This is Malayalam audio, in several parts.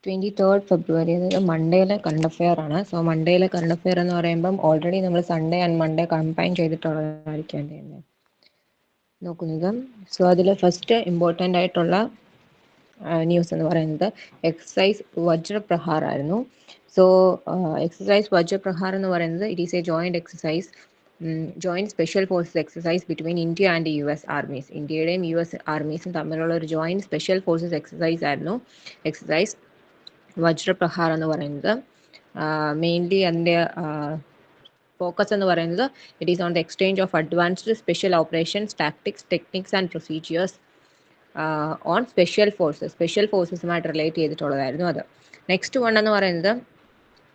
23rd February അതായത് മൺഡേയിലെ കറണ്ട് അഫെയർ ആണ്. സോ മൺഡേയിലെ കറണ്ട് അഫെയർ എന്ന് പറയുമ്പം ഓൾറെഡി നമ്മൾ സൺഡേ ആൻഡ് മൺഡേ കമ്പൈൻ ചെയ്തിട്ടുള്ളതായിരിക്കും നോക്കുന്നത്. സോ അതിൽ ഫസ്റ്റ് ഇമ്പോർട്ടൻ്റ് ആയിട്ടുള്ള ന്യൂസ് എന്ന് പറയുന്നത് എക്സസൈസ് വജ്രപ്രഹാർ ആയിരുന്നു. സോ എക്സസൈസ് വജ്രപ്രഹാർ എന്ന് പറയുന്നത് it is a joint exercise, joint special forces exercise between India and US armies. ഇന്ത്യയുടെയും US ആർമീസും തമ്മിലുള്ള ഒരു ജോയിന്റ് സ്പെഷ്യൽ ഫോഴ്സസ് എക്സസൈസ് ആയിരുന്നു എക്സസൈസ് വജ്രപ്രഹാർ എന്ന് പറയുന്നത്. മെയിൻലി അതിൻ്റെ ഫോക്കസ് എന്ന് പറയുന്നത് it is on the exchange of advanced special operations tactics techniques and procedures on special ഫോഴ്സസുമായിട്ട് റിലേറ്റ് ചെയ്തിട്ടുള്ളതായിരുന്നു അത്. നെക്സ്റ്റ് വൺ എന്ന് പറയുന്നത്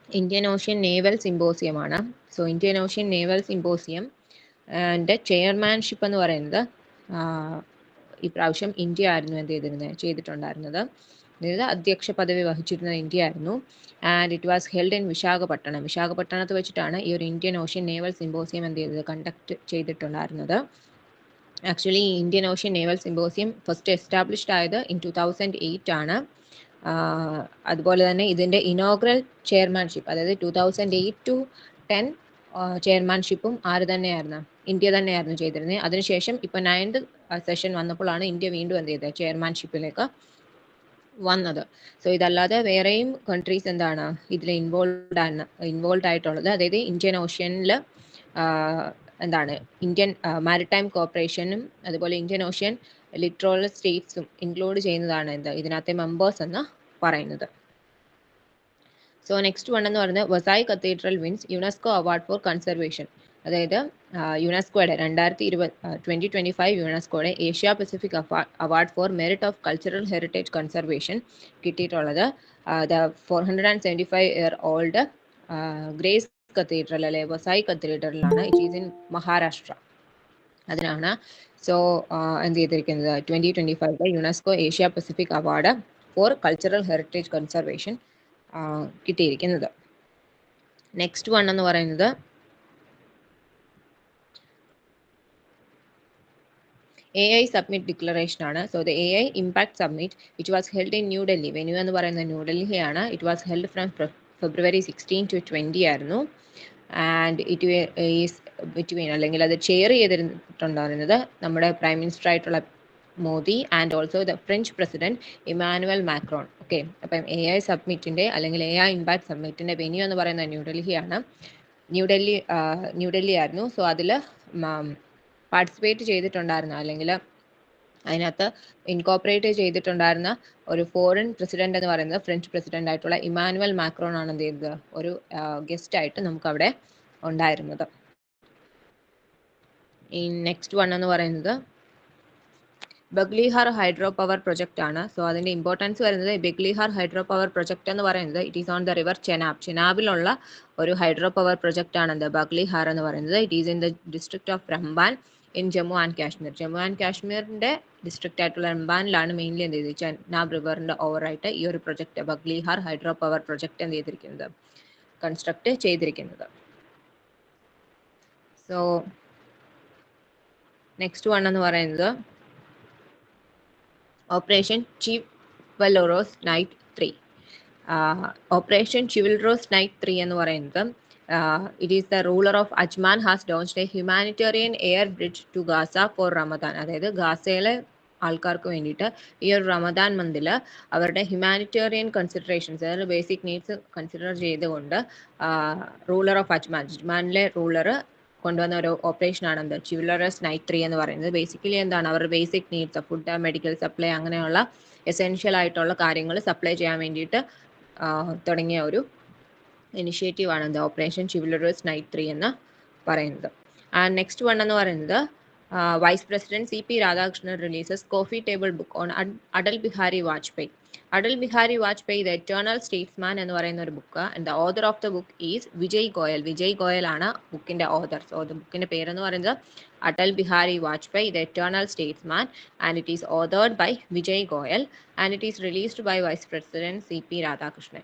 ഇന്ത്യൻ ഓഷ്യൻ നേവൽ സിമ്പോസിയം ആണ്. So Indian ocean naval symposium ൻ്റെ ചെയർമാൻഷിപ്പ് എന്ന് പറയുന്നത് ഈ പ്രാവശ്യം ഇന്ത്യ ആയിരുന്നു ചെയ്തിട്ടുണ്ടായിരുന്നത്. അതായത് അധ്യക്ഷ പദവി വഹിച്ചിരുന്നത് ഇന്ത്യ ആയിരുന്നു. And it was held in വിശാഖപട്ടണത്ത് വെച്ചിട്ടാണ് ഈ ഒരു Indian ocean naval symposium conduct ചെയ്തിട്ടുണ്ടായിരുന്നത്. Actually Indian ocean naval symposium first established ആയത് ഇൻ 2008 ആണ്. അതുപോലെ തന്നെ ഇതിൻ്റെ ഇനോഗ്രൽ ചെയർമാൻഷിപ്പ് അതായത് 2008 to 10 ചെയർമാൻഷിപ്പും തന്നെയായിരുന്നു, ഇന്ത്യ തന്നെയായിരുന്നു ചെയ്തിരുന്നത്. അതിനുശേഷം ഇപ്പോൾ 9th സെഷൻ വന്നപ്പോഴാണ് ഇന്ത്യ വീണ്ടും ചെയർമാൻഷിപ്പിലേക്ക് വന്നത്. സോ ഇതല്ലാതെ വേറെയും കൺട്രീസ് ഇതിൽ ഇൻവോൾവ് ആയിട്ടുള്ളത്. അതായത് ഇന്ത്യൻ ഓഷ്യനിൽ ഇന്ത്യൻ മാരിടൈം കോർപ്പറേഷനും അതുപോലെ ഇന്ത്യൻ ഓഷ്യൻ ലിറ്ററൽ സ്റ്റേറ്റ്സും ഇൻക്ലൂഡ് ചെയ്യുന്നതാണ് ഇതിനകത്തെ മെമ്പേഴ്സ് എന്ന് പറയുന്നത്. സോ നെക്സ്റ്റ് വൺ എന്ന് പറയുന്നത് Vasai cathedral wins UNESCO award for conservation. അതായത് യുനെസ്കോയുടെ 2025 യുനെസ്കോയുടെ Asia Pacific award for merit of cultural heritage conservation കിട്ടിയിട്ടുള്ളത് ദ 475-year-old ഗ്രേസ് കത്തീഡ്രൽ അല്ലെ വസായ് കത്തീഡ്രലാണ്. It is in Maharashtra. അതിനാണ് so 2025 UNESCO Asia Pacific award for cultural heritage conservation കിട്ടിയിരിക്കുന്നത്. നെക്സ്റ്റ് വൺ എന്ന് പറയുന്നത് AI സബ്മിറ്റ് ഡിക്ലറേഷൻ ആണ്. So the AI impact summit which was held in New Delhi. Venue എന്ന് പറയുന്നത് ന്യൂഡൽഹിയാണ്. It was held from February 16 to 20 ആയിരുന്നു. ആൻഡ് ഇറ്റ് ഈസ് ബിറ്റ്വീൻ അല്ലെങ്കിൽ അത് ചെയർ ചെയ്തിട്ടുണ്ടായിരുന്നത് നമ്മുടെ പ്രൈം മിനിസ്റ്റർ ആയിട്ടുള്ള Modi and also the French president Emmanuel Macron. Okay, അപ്പം AI സബ്മിറ്റിൻ്റെ അല്ലെങ്കിൽ AI ഇമ്പാക്ട് സബ്മിറ്റിൻ്റെ വെന്യൂ എന്ന് പറയുന്നത് ന്യൂഡൽഹിയാണ്. ന്യൂഡൽഹി ആയിരുന്നു. സോ അതിൽ പാർട്ടിസിപ്പേറ്റ് ചെയ്തിട്ടുണ്ടായിരുന്ന അല്ലെങ്കിൽ അതിനകത്ത് ഇൻകോപ്പറേറ്റ് ചെയ്തിട്ടുണ്ടായിരുന്ന ഒരു ഫോറിൻ പ്രസിഡന്റ് എന്ന് പറയുന്നത് ഫ്രഞ്ച് പ്രസിഡന്റ് ആയിട്ടുള്ള ഇമാനുവൽ മാക്രോൺ ആണ് ഒരു ഗസ്റ്റ് ആയിട്ട് നമുക്ക് അവിടെ ഉണ്ടായിരുന്നത്. ഈ നെക്സ്റ്റ് വൺ എന്ന് പറയുന്നത് ബഗ്ലിഹാർ ഹൈഡ്രോ പവർ പ്രൊജക്റ്റ് ആണ്. സോ അതിൻ്റെ ഇമ്പോർട്ടൻസ് വരുന്നത് ബഗ്ലിഹാർ ഹൈഡ്രോ പവർ പ്രൊജക്റ്റ് എന്ന് പറയുന്നത് it is on the river Chenab. ചെനാബിലുള്ള ഒരു ഹൈഡ്രോ പവർ പ്രൊജക്റ്റ് ആണ് ബഗ്ലിഹാർ എന്ന് പറയുന്നത്. It is in the district of Ramban in Jammu and Kashmir. Jammu and കാശ്മീരിൻ്റെ ഡിസ്ട്രിക്റ്റ് ആയിട്ടുള്ള റംബാനിലാണ് മെയിൻലി ചെനാബ് റിവറിൻ്റെ ഓവറായിട്ട് ഈ ഒരു project Baglihar hydro power project construct ചെയ്തിരിക്കുന്നത്. സോ നെക്സ്റ്റ് വൺ എന്ന് പറയുന്നത് operation chivalrous knight 3. Operation chivalrous knight 3 എന്ന് പറയുന്നത് it is the ruler of Ajman has launched a humanitarian air bridge to Gaza for Ramadan. അതായത് ഗാസയിലെ ആൾക്കാർക്ക് വേണ്ടിയിട്ട് ഈ ഒരു റമദാൻ മന്തിൽ അവരുടെ ഹ്യൂമാനിറ്റേറിയൻ കൺസിഡറേഷൻസ് അതായത് ബേസിക് നീഡ്സ് കൺസിഡർ ചെയ്തുകൊണ്ട് റൂളർ ഓഫ് അജ്മാനിലെ റൂളർ കൊണ്ടുവന്ന ഒരു ഓപ്പറേഷനാണ് ചിവൽറോസ് നൈറ്റ് 3 എന്ന് പറയുന്നത്. ബേസിക്കലി അവരുടെ basic needs food, medical supply അങ്ങനെയുള്ള എസെൻഷ്യൽ ആയിട്ടുള്ള കാര്യങ്ങൾ സപ്ലൈ ചെയ്യാൻ വേണ്ടിയിട്ട് തുടങ്ങിയ ഒരു ഇനിഷ്യേറ്റീവ് ആണ് ഓപ്പറേഷൻ ചിവൽറോസ് നൈറ്റ് 3 എന്ന് പറയുന്നത്. ആൻഡ് നെക്സ്റ്റ് വൺ എന്ന് പറയുന്നത് vice president CP Radhakrishnan releases coffee table book on Atal Bihari Vajpayee. Atal Bihari Vajpayee the eternal statesman എന്ന് പറയുന്ന ഒരു book. And the author of the book is Vijay Goyal. Vijay Goyal ആണ് ബുക്കിന്റെ ഓതർ. സോ ദ ബുക്കിന്റെ പേരെന്ന് പറയുന്നത് Atal Bihari Vajpayee the eternal statesman and it is authored by Vijay Goyal and it is released by vice president CP Radhakrishnan.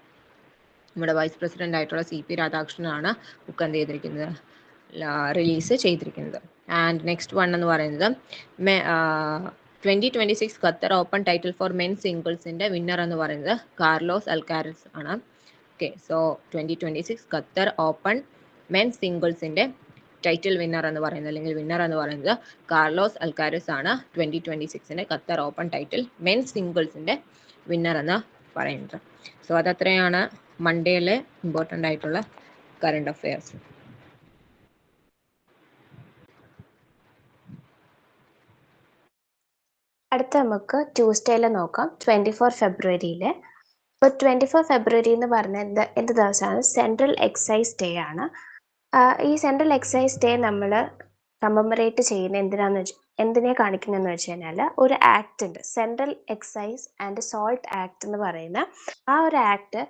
നമ്മുടെ വൈസ് പ്രസിഡന്റ് ആയിട്ടുള്ള CP രാധാകൃഷ്ണനാണ് ബുക്ക് റിലീസ് ചെയ്തിരിക്കുന്നത്. ആൻഡ് നെക്സ്റ്റ് വൺ എന്ന് പറയുന്നത് 2026 Qatar open title for men സിംഗിൾസിന്റെ വിന്നർ എന്ന് പറയുന്നത് കാർലോസ് അൽക്കാരസ് ആണ്. Okay, so 2026 Qatar open men സിംഗിൾസിന്റെ ടൈറ്റിൽ വിന്നർ എന്ന് പറയുന്നത് അല്ലെങ്കിൽ വിന്നർ എന്ന് പറയുന്നത് കാർലോസ് അൽക്കാരസ് ആണ്. 2026 ഖത്തർ ഓപ്പൺ ടൈറ്റിൽ മെൻ സിംഗിൾസിന്റെ വിന്നർ എന്ന് പറയുന്നത്. സോ അതത്രയാണ് മൺഡേയിലെ ഇമ്പോർട്ടൻ്റ് ആയിട്ടുള്ള കറണ്ട് അഫയേഴ്സ്. അടുത്ത നമുക്ക് ട്യൂസ്ഡേയിൽ നോക്കാം. 24 ഫെബ്രുവരിയിലെ. ഇപ്പോൾ 24 ഫെബ്രുവരി എന്ന് പറഞ്ഞ എന്ത് ദിവസമാണ്? സെൻട്രൽ എക്സൈസ് ഡേ ആണ്. ഈ സെൻട്രൽ എക്സൈസ് ഡേ നമ്മൾ കമമറേറ്റ് ചെയ്യുന്ന എന്തിനെ കാണിക്കുന്നതെന്ന് വെച്ച് കഴിഞ്ഞാൽ ഒരു ആക്ട് ഉണ്ട്, central excise and salt act എന്ന് പറയുന്ന ആ ഒരു ആക്ട്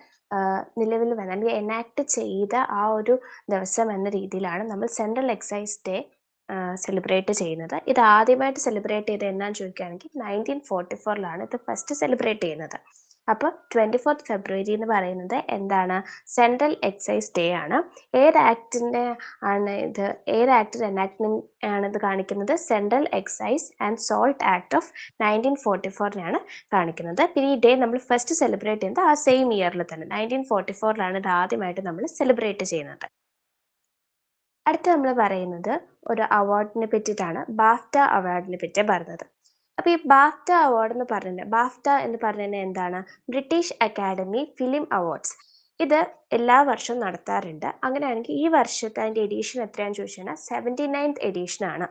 നിലവിൽ വന്ന അല്ലെങ്കിൽ എനാക്ട് ചെയ്ത ആ ഒരു ദിവസം എന്ന രീതിയിലാണ് നമ്മൾ സെൻട്രൽ എക്സൈസ് ഡേ സെലിബ്രേറ്റ് ചെയ്യുന്നത്. ഇത് ആദ്യമായിട്ട് സെലിബ്രേറ്റ് ചെയ്ത് എന്നാന്ന് ചോദിക്കുകയാണെങ്കിൽ 1944 ഇത് ഫസ്റ്റ് സെലിബ്രേറ്റ് ചെയ്യുന്നത്. അപ്പോൾ 24 ഫെബ്രുവരി എന്ന് പറയുന്നത് എന്താണ്? സെൻട്രൽ എക്സൈസ് ഡേ ആണ്. ഏത് ആക്ടിന്റെ ആണ് ഇത്? ഏത് ആക്ടിന്റെ എനാക്ട്മെന്റ് ആണ് ഇത് കാണിക്കുന്നത്? Central excise and salt act of 1944 കാണിക്കുന്നത്. പിന്നെ ഈ ഡേ നമ്മൾ ഫസ്റ്റ് സെലിബ്രേറ്റ് ചെയ്യുന്നത് ആ സെയിം ഇയറിൽ തന്നെ 1944 ഇത് ആദ്യമായിട്ട് നമ്മൾ സെലിബ്രേറ്റ് ചെയ്യുന്നത്. അടുത്ത നമ്മൾ പറയുന്നത് ഒരു അവാർഡിനെ പറ്റിയിട്ടാണ്, ബാഫ്റ്റ അവാർഡിനെ പറ്റി പറയുന്നത്. അപ്പൊ ഈ ബാഫ്റ്റ അവാർഡ് എന്ന് പറഞ്ഞത്, ബാഫ്റ്റ എന്ന് പറഞ്ഞത് എന്താണ്? British academy film awards. ഇത് എല്ലാ വർഷവും നടത്താറുണ്ട്. അങ്ങനെയാണെങ്കിൽ ഈ വർഷത്തെ അതിന്റെ എഡീഷൻ എത്രയാണെന്ന് ചോദിച്ചാൽ 79th എഡീഷൻ ആണ്.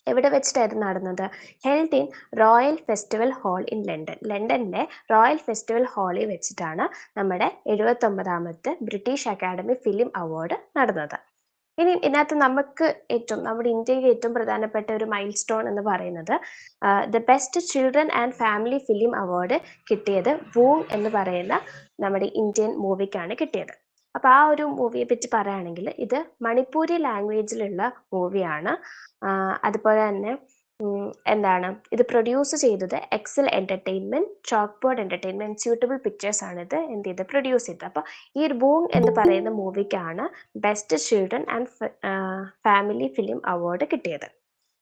എവിടെ വെച്ചിട്ടായിരുന്നു നടന്നത്? Held in royal festival hall in London. ലണ്ടനിലെ റോയൽ ഫെസ്റ്റിവൽ ഹാളിൽ വെച്ചിട്ടാണ് നമ്മുടെ 79ാമത്തെ ബ്രിട്ടീഷ് അക്കാഡമി ഫിലിം അവാർഡ് നടന്നത്. ഇനി ഇതിനകത്ത് നമ്മുടെ ഇന്ത്യയിൽ ഏറ്റവും പ്രധാനപ്പെട്ട ഒരു മൈൽ സ്റ്റോൺ എന്ന് പറയുന്നത് the best children and family film award കിട്ടിയത് വൂങ് എന്ന് പറയുന്ന നമ്മുടെ ഇന്ത്യൻ മൂവിക്കാണ് കിട്ടിയത്. അപ്പൊ ആ ഒരു മൂവിയെ പറ്റി പറയുകയാണെങ്കിൽ ഇത് മണിപ്പൂരി ലാംഗ്വേജിലുള്ള മൂവിയാണ്. അതുപോലെ തന്നെ ഇത് പ്രൊഡ്യൂസ് ചെയ്തത് Excel entertainment, chalkboard entertainment, suitable pictures ആണ് ഇത് പ്രൊഡ്യൂസ് ചെയ്തത്. അപ്പൊ ഈ ഒരു ബൂങ് എന്ന് പറയുന്ന മൂവിക്കാണ് best children and family film award കിട്ടിയത്.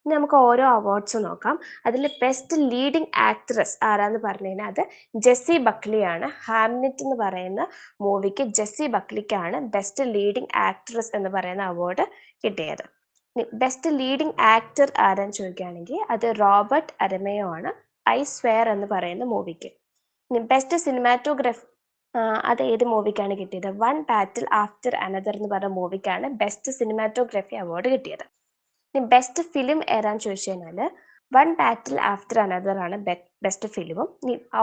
ഇനി നമുക്ക് ഓരോ അവാർഡ്സ് നോക്കാം. അതിൽ ബെസ്റ്റ് ലീഡിംഗ് ആക്ട്രസ് ആരാന്ന് പറഞ്ഞു കഴിഞ്ഞാൽ അത് ജെസ്സി ബക്ലിയാണ്. ഹാംനെറ്റ് എന്ന് പറയുന്ന മൂവിക്ക് ജെസ്സി ബക്ലിക്കാണ് ബെസ്റ്റ് ലീഡിംഗ് ആക്ട്രസ് എന്ന് പറയുന്ന അവാർഡ് കിട്ടിയത്. ബെസ്റ്റ് ലീഡിംഗ് ആക്ടർ ആരാന്ന് ചോദിക്കുകയാണെങ്കിൽ അത് റോബർട്ട് അരമയോ ആണ്, ഐ സ്വെയർ എന്ന് പറയുന്ന മൂവിക്ക്. ബെസ്റ്റ് സിനിമാറ്റോഗ്രഫി അത് ഏത് മൂവിക്കാണ് കിട്ടിയത്? വൺ ബാറ്റിൽ ആഫ്റ്റർ അനദർ എന്ന് പറഞ്ഞ മൂവിക്കാണ് ബെസ്റ്റ് സിനിമാറ്റോഗ്രഫി അവാർഡ് കിട്ടിയത്. ബെസ്റ്റ് ഫിലിം ഏതാന്ന് ചോദിച്ചു കഴിഞ്ഞാൽ വൺ ബാറ്റിൽ ആഫ്റ്റർ അനദർ ആണ് ബെസ്റ്റ് ഫിലിമും.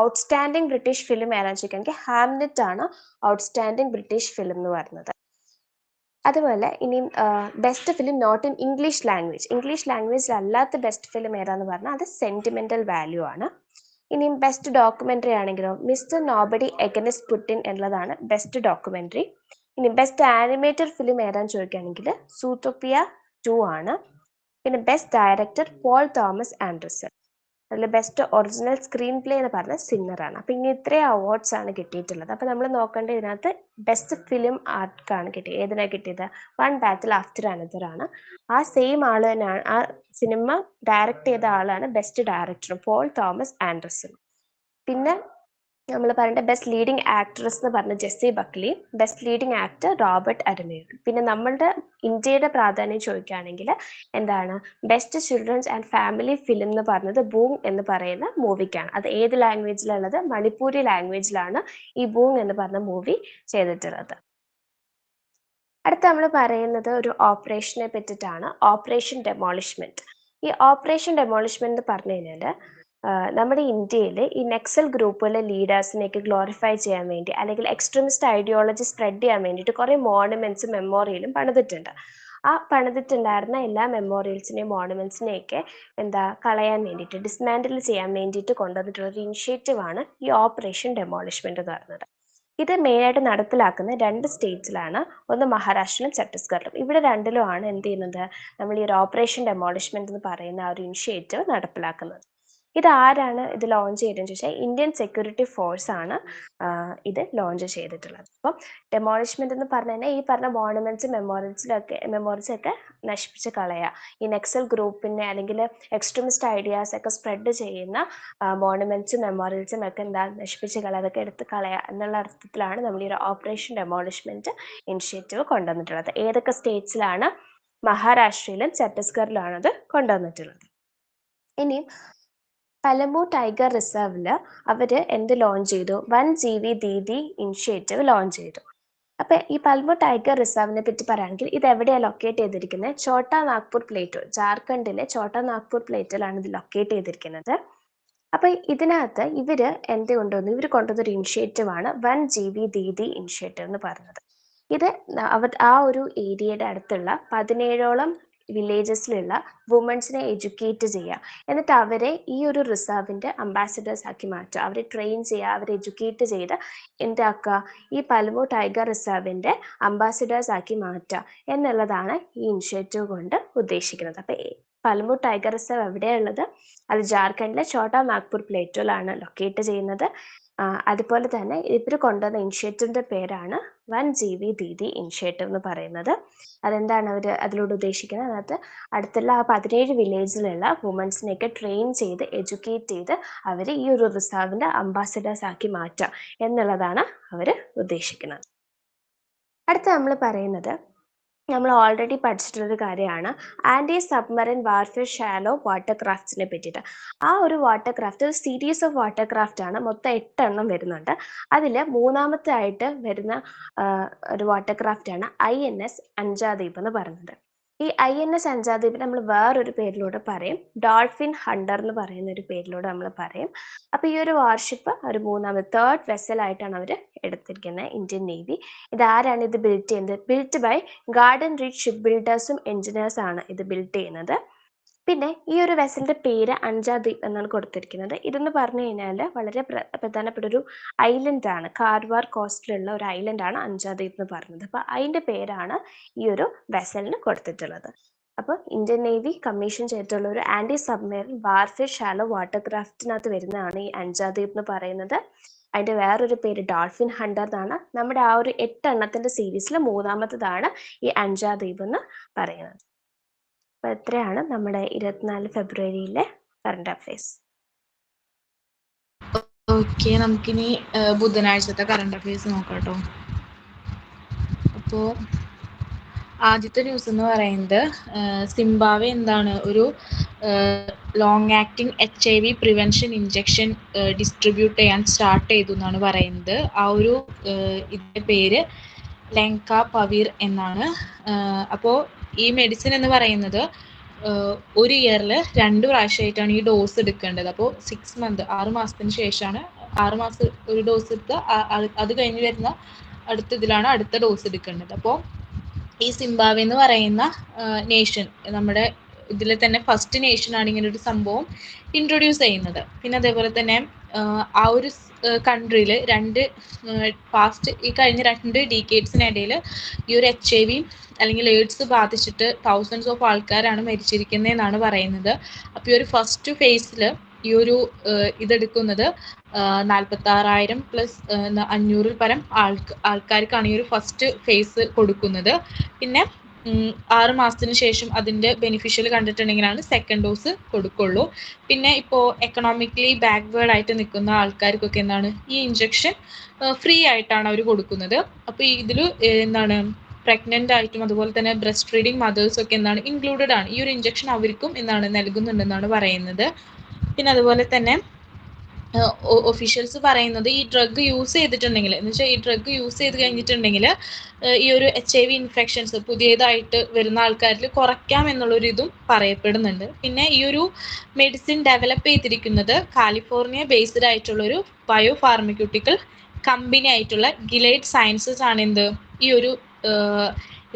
ഔട്ട്സ്റ്റാൻഡിംഗ് ബ്രിട്ടീഷ് ഫിലിം ഏതാന്ന് ചോദിക്കുകയാണെങ്കിൽ ഹാംനെറ്റ് ആണ് ഔട്ട്സ്റ്റാൻഡിംഗ് ബ്രിട്ടീഷ് ഫിലിം എന്ന് പറയുന്നത്. അതുപോലെ ഇനി best film not in English language അല്ലാത്ത ബെസ്റ്റ് ഫിലിം ഏതാന്ന് പറഞ്ഞാൽ അത് സെന്റിമെന്റൽ വാല്യൂ ആണ്. ഇനിയും ബെസ്റ്റ് ഡോക്യുമെന്ററി ആണെങ്കിലോ മിസ്റ്റർ നോബഡി എഗനിസ്റ്റ് പുട്ടിൻ എന്നുള്ളതാണ് ബെസ്റ്റ് ഡോക്യുമെന്ററി. ഇനി ബെസ്റ്റ് ആനിമേറ്റഡ് ഫിലിം ഏതാന്ന് ചോദിക്കുകയാണെങ്കിൽ സൂട്ടോപ്പിയ 2 ആണ്. പിന്നെ best director Paul Thomas Anderson. അതിൽ ബെസ്റ്റ് ഒറിജിനൽ സ്ക്രീൻ പ്ലേ എന്ന് പറഞ്ഞ സിന്നറാണ്. അപ്പൊ ഇങ്ങനെ ഇത്രയും അവാർഡ്സ് ആണ് കിട്ടിയിട്ടുള്ളത്. അപ്പൊ നമ്മൾ നോക്കേണ്ടത് ഇതിനകത്ത് ബെസ്റ്റ് ഫിലിം ആർക്കാണ് കിട്ടിയത്? ഏതിനാ കിട്ടിയത്? വൺ ബാറ്റിൽ ആഫ്റ്റർ അനദർ ആണ്. ആ സെയിം ആള് തന്നെയാണ്, ആ സിനിമ ഡയറക്ട് ചെയ്ത ആളാണ് best director Paul Thomas Anderson. പിന്നെ നമ്മൾ പറയേണ്ട ബെസ്റ്റ് ലീഡിംഗ് ആക്ട്രസ് എന്ന് പറഞ്ഞ Jessie Buckley, best leading actor Robert Aramayo. പിന്നെ നമ്മളുടെ ഇന്ത്യയുടെ പ്രാധാന്യം ചോദിക്കുകയാണെങ്കിൽ എന്താണ്? Best children's and family film എന്ന് പറഞ്ഞത് ബൂങ് എന്ന് പറയുന്ന മൂവിക്കാണ്. അത് ഏത് ലാംഗ്വേജിലുള്ളത്? മണിപ്പൂരി ലാംഗ്വേജിലാണ് ഈ ബൂങ് എന്ന് പറഞ്ഞ മൂവി ചെയ്തിട്ടുള്ളത്. അടുത്ത നമ്മൾ പറയുന്നത് ഒരു ഓപ്പറേഷനെ പറ്റിയിട്ടാണ്, ഓപ്പറേഷൻ ഡെമോളിഷ്മെന്റ്. ഈ ഓപ്പറേഷൻ ഡെമോളിഷ്മെന്റ് എന്ന് പറഞ്ഞു കഴിഞ്ഞാൽ നമ്മുടെ ഇന്ത്യയിൽ ഈ നക്സൽ ഗ്രൂപ്പുകളിലെ ലീഡേഴ്സിനെയൊക്കെ ഗ്ലോറിഫൈ ചെയ്യാൻ വേണ്ടി അല്ലെങ്കിൽ എക്സ്ട്രീമിസ്റ്റ് ഐഡിയോളജി സ്പ്രെഡ് ചെയ്യാൻ വേണ്ടിയിട്ട് കുറെ മോണുമെന്റ്സും മെമ്മോറിയലും പണിതിട്ടുണ്ട്. ആ പണിതിട്ടുണ്ടായിരുന്ന എല്ലാ മെമ്മോറിയൽസിനെയും മോണുമെന്റ്സിനെയൊക്കെ കളയാൻ വേണ്ടിയിട്ട്, ഡിസ്മാൻഡിൽ ചെയ്യാൻ വേണ്ടിയിട്ട് കൊണ്ടുവന്നിട്ടുള്ള ഒരു ഇനിഷ്യേറ്റീവ് ആണ് ഈ ഓപ്പറേഷൻ ഡെമോളിഷ്മെന്റ് എന്ന് പറയുന്നത്. ഇത് മെയിനായിട്ട് നടപ്പിലാക്കുന്ന 2 സ്റ്റേറ്റ്സിലാണ്, ഒന്ന് മഹാരാഷ്ട്രയിലും ഛത്തീസ്ഗഡിലും. ഇവിടെ രണ്ടിലുമാണ് എന്ത് ചെയ്യുന്നത്? നമ്മൾ ഈ ഒരു ഓപ്പറേഷൻ ഡെമോളിഷ്മെന്റ് എന്ന് പറയുന്ന ആ ഒരു ഇനിഷ്യേറ്റീവ് നടപ്പിലാക്കുന്നത്. ഇതാരാണ് ഇത് ലോഞ്ച് ചെയ്തതെന്ന് ചോദിച്ചാൽ ഇന്ത്യൻ സെക്യൂരിറ്റി ഫോഴ്സ് ആണ് ഇത് ലോഞ്ച് ചെയ്തിട്ടുള്ളത്. അപ്പം ഡെമോളിഷ്മെന്റ് എന്ന് പറഞ്ഞു കഴിഞ്ഞാൽ ഈ പറഞ്ഞ മോണുമെന്റ്സ് മെമ്മോറിയൽസ് ഒക്കെ നശിപ്പിച്ച് കളയുക. ഈ നക്സൽ ഗ്രൂപ്പിനെ അല്ലെങ്കിൽ എക്സ്ട്രീമിസ്റ്റ് ഐഡിയാസ് ഒക്കെ സ്പ്രെഡ് ചെയ്യുന്ന മോണുമെന്റ്സും മെമ്മോറിയൽസും ഒക്കെ എന്താ നശിപ്പിച്ച് കളയുക, അതൊക്കെ എടുത്ത് കളയുക എന്നുള്ള അർത്ഥത്തിലാണ് നമ്മൾ ഈ ഒരു ഓപ്പറേഷൻ ഡെമോളിഷ്മെന്റ് ഇനിഷ്യേറ്റീവ് കൊണ്ടുവന്നിട്ടുള്ളത്. ഏതൊക്കെ സ്റ്റേറ്റ്സിലാണ്? മഹാരാഷ്ട്രയിലും ഛത്തീസ്ഗഡിലാണ് അത് കൊണ്ടുവന്നിട്ടുള്ളത്. ഇനി പലമു ടൈഗർ റിസർവില് അവര് എന്ത് ലോഞ്ച് ചെയ്തു? 1 GB ദീദി ഇനിഷ്യേറ്റീവ് ലോഞ്ച് ചെയ്തു. അപ്പൊ ഈ പൽമു ടൈഗർ റിസർവിനെ പറ്റി പറയുകയാണെങ്കിൽ ഇത് എവിടെയാണ് ലൊക്കേറ്റ് ചെയ്തിരിക്കുന്നത്? ഛോട്ടാ നാഗ്പൂർ പ്ലേറ്റോ, ജാർഖണ്ഡിലെ ഛോട്ടാ നാഗ്പൂർ പ്ലേറ്റിലാണ് ഇത് ലൊക്കേറ്റ് ചെയ്തിരിക്കുന്നത്. അപ്പൊ ഇതിനകത്ത് ഇവര് എന്ത് കൊണ്ടുവന്നു? ഇവർ കൊണ്ടുവന്നൊരു ഇനിഷ്യേറ്റീവ് ആണ് 1 GB ദീദി ഇനിഷ്യേറ്റീവ് എന്ന് പറയുന്നത്. ഇത് ആ ഒരു ഏരിയയുടെ അടുത്തുള്ള 17ഓളം വില്ലേജസിലുള്ള വുമൻസിനെ എഡ്യൂക്കേറ്റ് ചെയ്യുക, എന്നിട്ട് അവരെ ഈ ഒരു റിസർവിന്റെ അംബാസിഡേഴ്സ് ആക്കി മാറ്റുക, അവരെ ട്രെയിൻ ചെയ്യുക, അവരെ എഡ്യൂക്കേറ്റ് ചെയ്ത് എന്താക്കുക? ഈ പൽമു ടൈഗർ റിസർവിന്റെ അംബാസിഡേഴ്സ് ആക്കി മാറ്റുക എന്നുള്ളതാണ് ഈ ഇനിഷ്യേറ്റീവ് കൊണ്ട് ഉദ്ദേശിക്കുന്നത്. അപ്പൊ പൽമു ടൈഗർ റിസർവ് എവിടെയുള്ളത്? അത് ജാർഖണ്ഡിലെ ഛോട്ടാ നാഗ്പൂർ പ്ലേറ്റോയിലാണ് ലൊക്കേറ്റ് ചെയ്യുന്നത്. അതുപോലെ തന്നെ ഇവർ കൊണ്ടുവന്ന ഇനിഷ്യേറ്റീവിന്റെ പേരാണ് 1 GB ദീദി ഇനിഷ്യേറ്റീവ് എന്ന് പറയുന്നത്. അതെന്താണ് അവർ അതിലൂടെ ഉദ്ദേശിക്കുന്നത്? അതിനകത്ത് അടുത്തുള്ള ആ 17 വില്ലേജിലുള്ള വുമൻസിനെയൊക്കെ ട്രെയിൻ ചെയ്ത് എഡ്യൂക്കേറ്റ് ചെയ്ത് അവർ ഈ ഒരു റിസർവിന്റെ അംബാസിഡേഴ്സ് ആക്കി മാറ്റുക എന്നുള്ളതാണ് അവർ ഉദ്ദേശിക്കുന്നത്. അടുത്ത നമ്മൾ പറയുന്നത്, നമ്മൾ ഓൾറെഡി പഠിച്ചിട്ടുള്ളൊരു കാര്യമാണ് anti submarine warfare shallow water ക്രാഫ്റ്റ്സിനെ പറ്റിയിട്ട്. ആ ഒരു വാട്ടർ ക്രാഫ്റ്റ് ഒരു സീരീസ് ഓഫ് വാട്ടർ ക്രാഫ്റ്റ് ആണ്, മൊത്തം 8 എണ്ണം വരുന്നുണ്ട്. അതിൽ മൂന്നാമത്തെ ആയിട്ട് വരുന്ന ഒരു വാട്ടർ ക്രാഫ്റ്റ് ആണ് INS അഞ്ചാദ്വീപ് എന്ന് പറയുന്നത്. ഈ INS അഞ്ചാദ്വീപ് നമ്മൾ വേറൊരു പേരിലൂടെ പറയും, ഡോൾഫിൻ ഹണ്ടർ എന്ന് പറയുന്ന ഒരു പേരിലൂടെ നമ്മൾ പറയും. അപ്പൊ ഈ ഒരു വാർഷിപ്പ് ഒരു തേർഡ് വെസൽ ആയിട്ടാണ് അവർ എടുത്തിരിക്കുന്നത്, ഇന്ത്യൻ നേവി. ഇതാരാണ് ഇത് ബിൽഡ് ചെയ്യുന്നത്? Built by garden reach ship ബിൽഡേഴ്സും എഞ്ചിനീയേഴ്സും ആണ് ഇത് ബിൽഡ് ചെയ്യുന്നത്. പിന്നെ ഈ ഒരു വെസലിന്റെ പേര് അഞ്ചാദ്വീപ് എന്നാണ് കൊടുത്തിരിക്കുന്നത്. ഇതെന്ന് പറഞ്ഞു കഴിഞ്ഞാൽ വളരെ പ്രധാനപ്പെട്ട ഒരു ഐലൻഡ് ആണ്, കാർവാർ കോസ്റ്റിലുള്ള ഒരു ഐലൻഡ് ആണ് അഞ്ചാദ്വീപ് എന്ന് പറയുന്നത്. അപ്പൊ അതിന്റെ പേരാണ് ഈ ഒരു വെസലിന് കൊടുത്തിട്ടുള്ളത്. അപ്പോൾ ഇന്ത്യൻ നേവി കമ്മീഷൻ ചെയ്തിട്ടുള്ള ഒരു anti submarine warfare shallow water ക്രാഫ്റ്റിനകത്ത് വരുന്നതാണ് ഈ അഞ്ചാദ്വീപ് എന്ന് പറയുന്നത്. അതിന്റെ വേറൊരു പേര് ഡോൾഫിൻ ഹണ്ടർ എന്നാണ്. നമ്മുടെ ആ ഒരു 8 എണ്ണത്തിന്റെ സീരീസിൽ മൂന്നാമത്തതാണ് ഈ അഞ്ചാദ്വീപ് എന്ന് പറയുന്നത്. അപ്പൊ എത്രയാണ് നമ്മുടെ 24 ഫെബ്രുവരിയിലെ കറണ്ട് അഫയേഴ്സ്. ഓക്കെ, നമുക്കിനി ബുധനാഴ്ചത്തെ കറണ്ട് അഫയേഴ്സ് നോക്കാം കേട്ടോ. അപ്പോൾ ആദ്യത്തെ ന്യൂസ് എന്ന് പറയുന്നത് സിംബാബ്വെ എന്താണ് ഒരു long acting HIV prevention injection distribute ചെയ്യാൻ സ്റ്റാർട്ട് ചെയ്തു എന്നാണ് പറയുന്നത്. ആ ഒരു ഇതിൻ്റെ പേര് ലെങ്കാപവിർ എന്നാണ്. അപ്പോൾ ഈ മെഡിസിൻ എന്ന് പറയുന്നത് ഒരു ഇയറിൽ 2 പ്രാവശ്യമായിട്ടാണ് ഈ ഡോസ് എടുക്കേണ്ടത്. അപ്പോൾ 6 മന്ത് 6 മാസത്തിന് ശേഷമാണ് 6 മാസം ഒരു ഡോസ് എടുത്ത് അത് കഴിഞ്ഞ് വരുന്ന അടുത്ത ഇതിലാണ് അടുത്ത ഡോസ് എടുക്കേണ്ടത്. അപ്പോൾ ഈ സിംബാബ്വെ എന്ന് പറയുന്ന നേഷൻ നമ്മുടെ ഇതിൽ തന്നെ ഫസ്റ്റ് നേഷനാണ് ഇങ്ങനെ ഒരു സംഭവം ഇൻട്രൊഡ്യൂസ് ചെയ്യുന്നത്. പിന്നെ അതേപോലെ തന്നെ ആ ഒരു കൺട്രിയിൽ ഈ കഴിഞ്ഞ 2 ഡീക്കേഡ്സിനിടയിൽ ഈ ഒരു HIV അല്ലെങ്കിൽ എയ്ഡ്സ് ബാധിച്ചിട്ട് തൗസൻഡ്സ് ഓഫ് ആൾക്കാരാണ് മരിച്ചിരിക്കുന്നതെന്നാണ് പറയുന്നത്. അപ്പോൾ ഈ ഒരു ഫസ്റ്റ് ഫേസിൽ ഈ ഒരു ഇതെടുക്കുന്നത് 46,000 പ്ലസ് 500 പരം ആൾക്കാർക്കാണ് ഈ ഒരു ഫസ്റ്റ് ഫേസ് കൊടുക്കുന്നത്. പിന്നെ 6 മാസത്തിന് ശേഷം അതിൻ്റെ ബെനിഫിഷ്യൽ കണ്ടിട്ടുണ്ടെങ്കിലാണ് സെക്കൻഡ് ഡോസ് കൊടുക്കുള്ളൂ. പിന്നെ ഇപ്പോൾ എക്കണോമിക്കലി ബാക്ക്വേർഡ് ആയിട്ട് നിൽക്കുന്ന ആൾക്കാർക്കൊക്കെ എന്താണ് ഈ ഇഞ്ചക്ഷൻ ഫ്രീ ആയിട്ടാണ് അവർ കൊടുക്കുന്നത്. അപ്പോൾ ഇതിൽ എന്താണ് പ്രഗ്നൻ്റ് ആയിട്ടും അതുപോലെ തന്നെ ബ്രസ്റ്റ് ഫീഡിങ് മദേഴ്സൊക്കെ എന്താണ് ഇൻക്ലൂഡഡ് ആണ്. ഈ ഒരു ഇഞ്ചക്ഷൻ അവർക്കും എന്താണ് നൽകുന്നുണ്ടെന്നാണ് പറയുന്നത്. പിന്നെ അതുപോലെ തന്നെ ഒഫീഷ്യൽസ് പറയുന്നത് ഈ ഡ്രഗ് യൂസ് ചെയ്തിട്ടുണ്ടെങ്കിൽ എന്ന് വെച്ചാൽ ഈ ഡ്രഗ് യൂസ് ചെയ്ത് കഴിഞ്ഞിട്ടുണ്ടെങ്കിൽ ഈ ഒരു HIV ഇൻഫെക്ഷൻസ് പുതിയതായിട്ട് വരുന്ന ആൾക്കാരിൽ കുറയ്ക്കാം എന്നുള്ളൊരു ഇതും പറയപ്പെടുന്നുണ്ട്. പിന്നെ ഈ ഒരു മെഡിസിൻ ഡെവലപ്പ് ചെയ്തിരിക്കുന്നത് കാലിഫോർണിയ ബേസ്ഡ് ആയിട്ടുള്ളൊരു ബയോ ഫാർമസ്യൂട്ടിക്കൽ കമ്പനി ആയിട്ടുള്ള ഗിലൈഡ് സയൻസസ് ആണ് ഈ ഒരു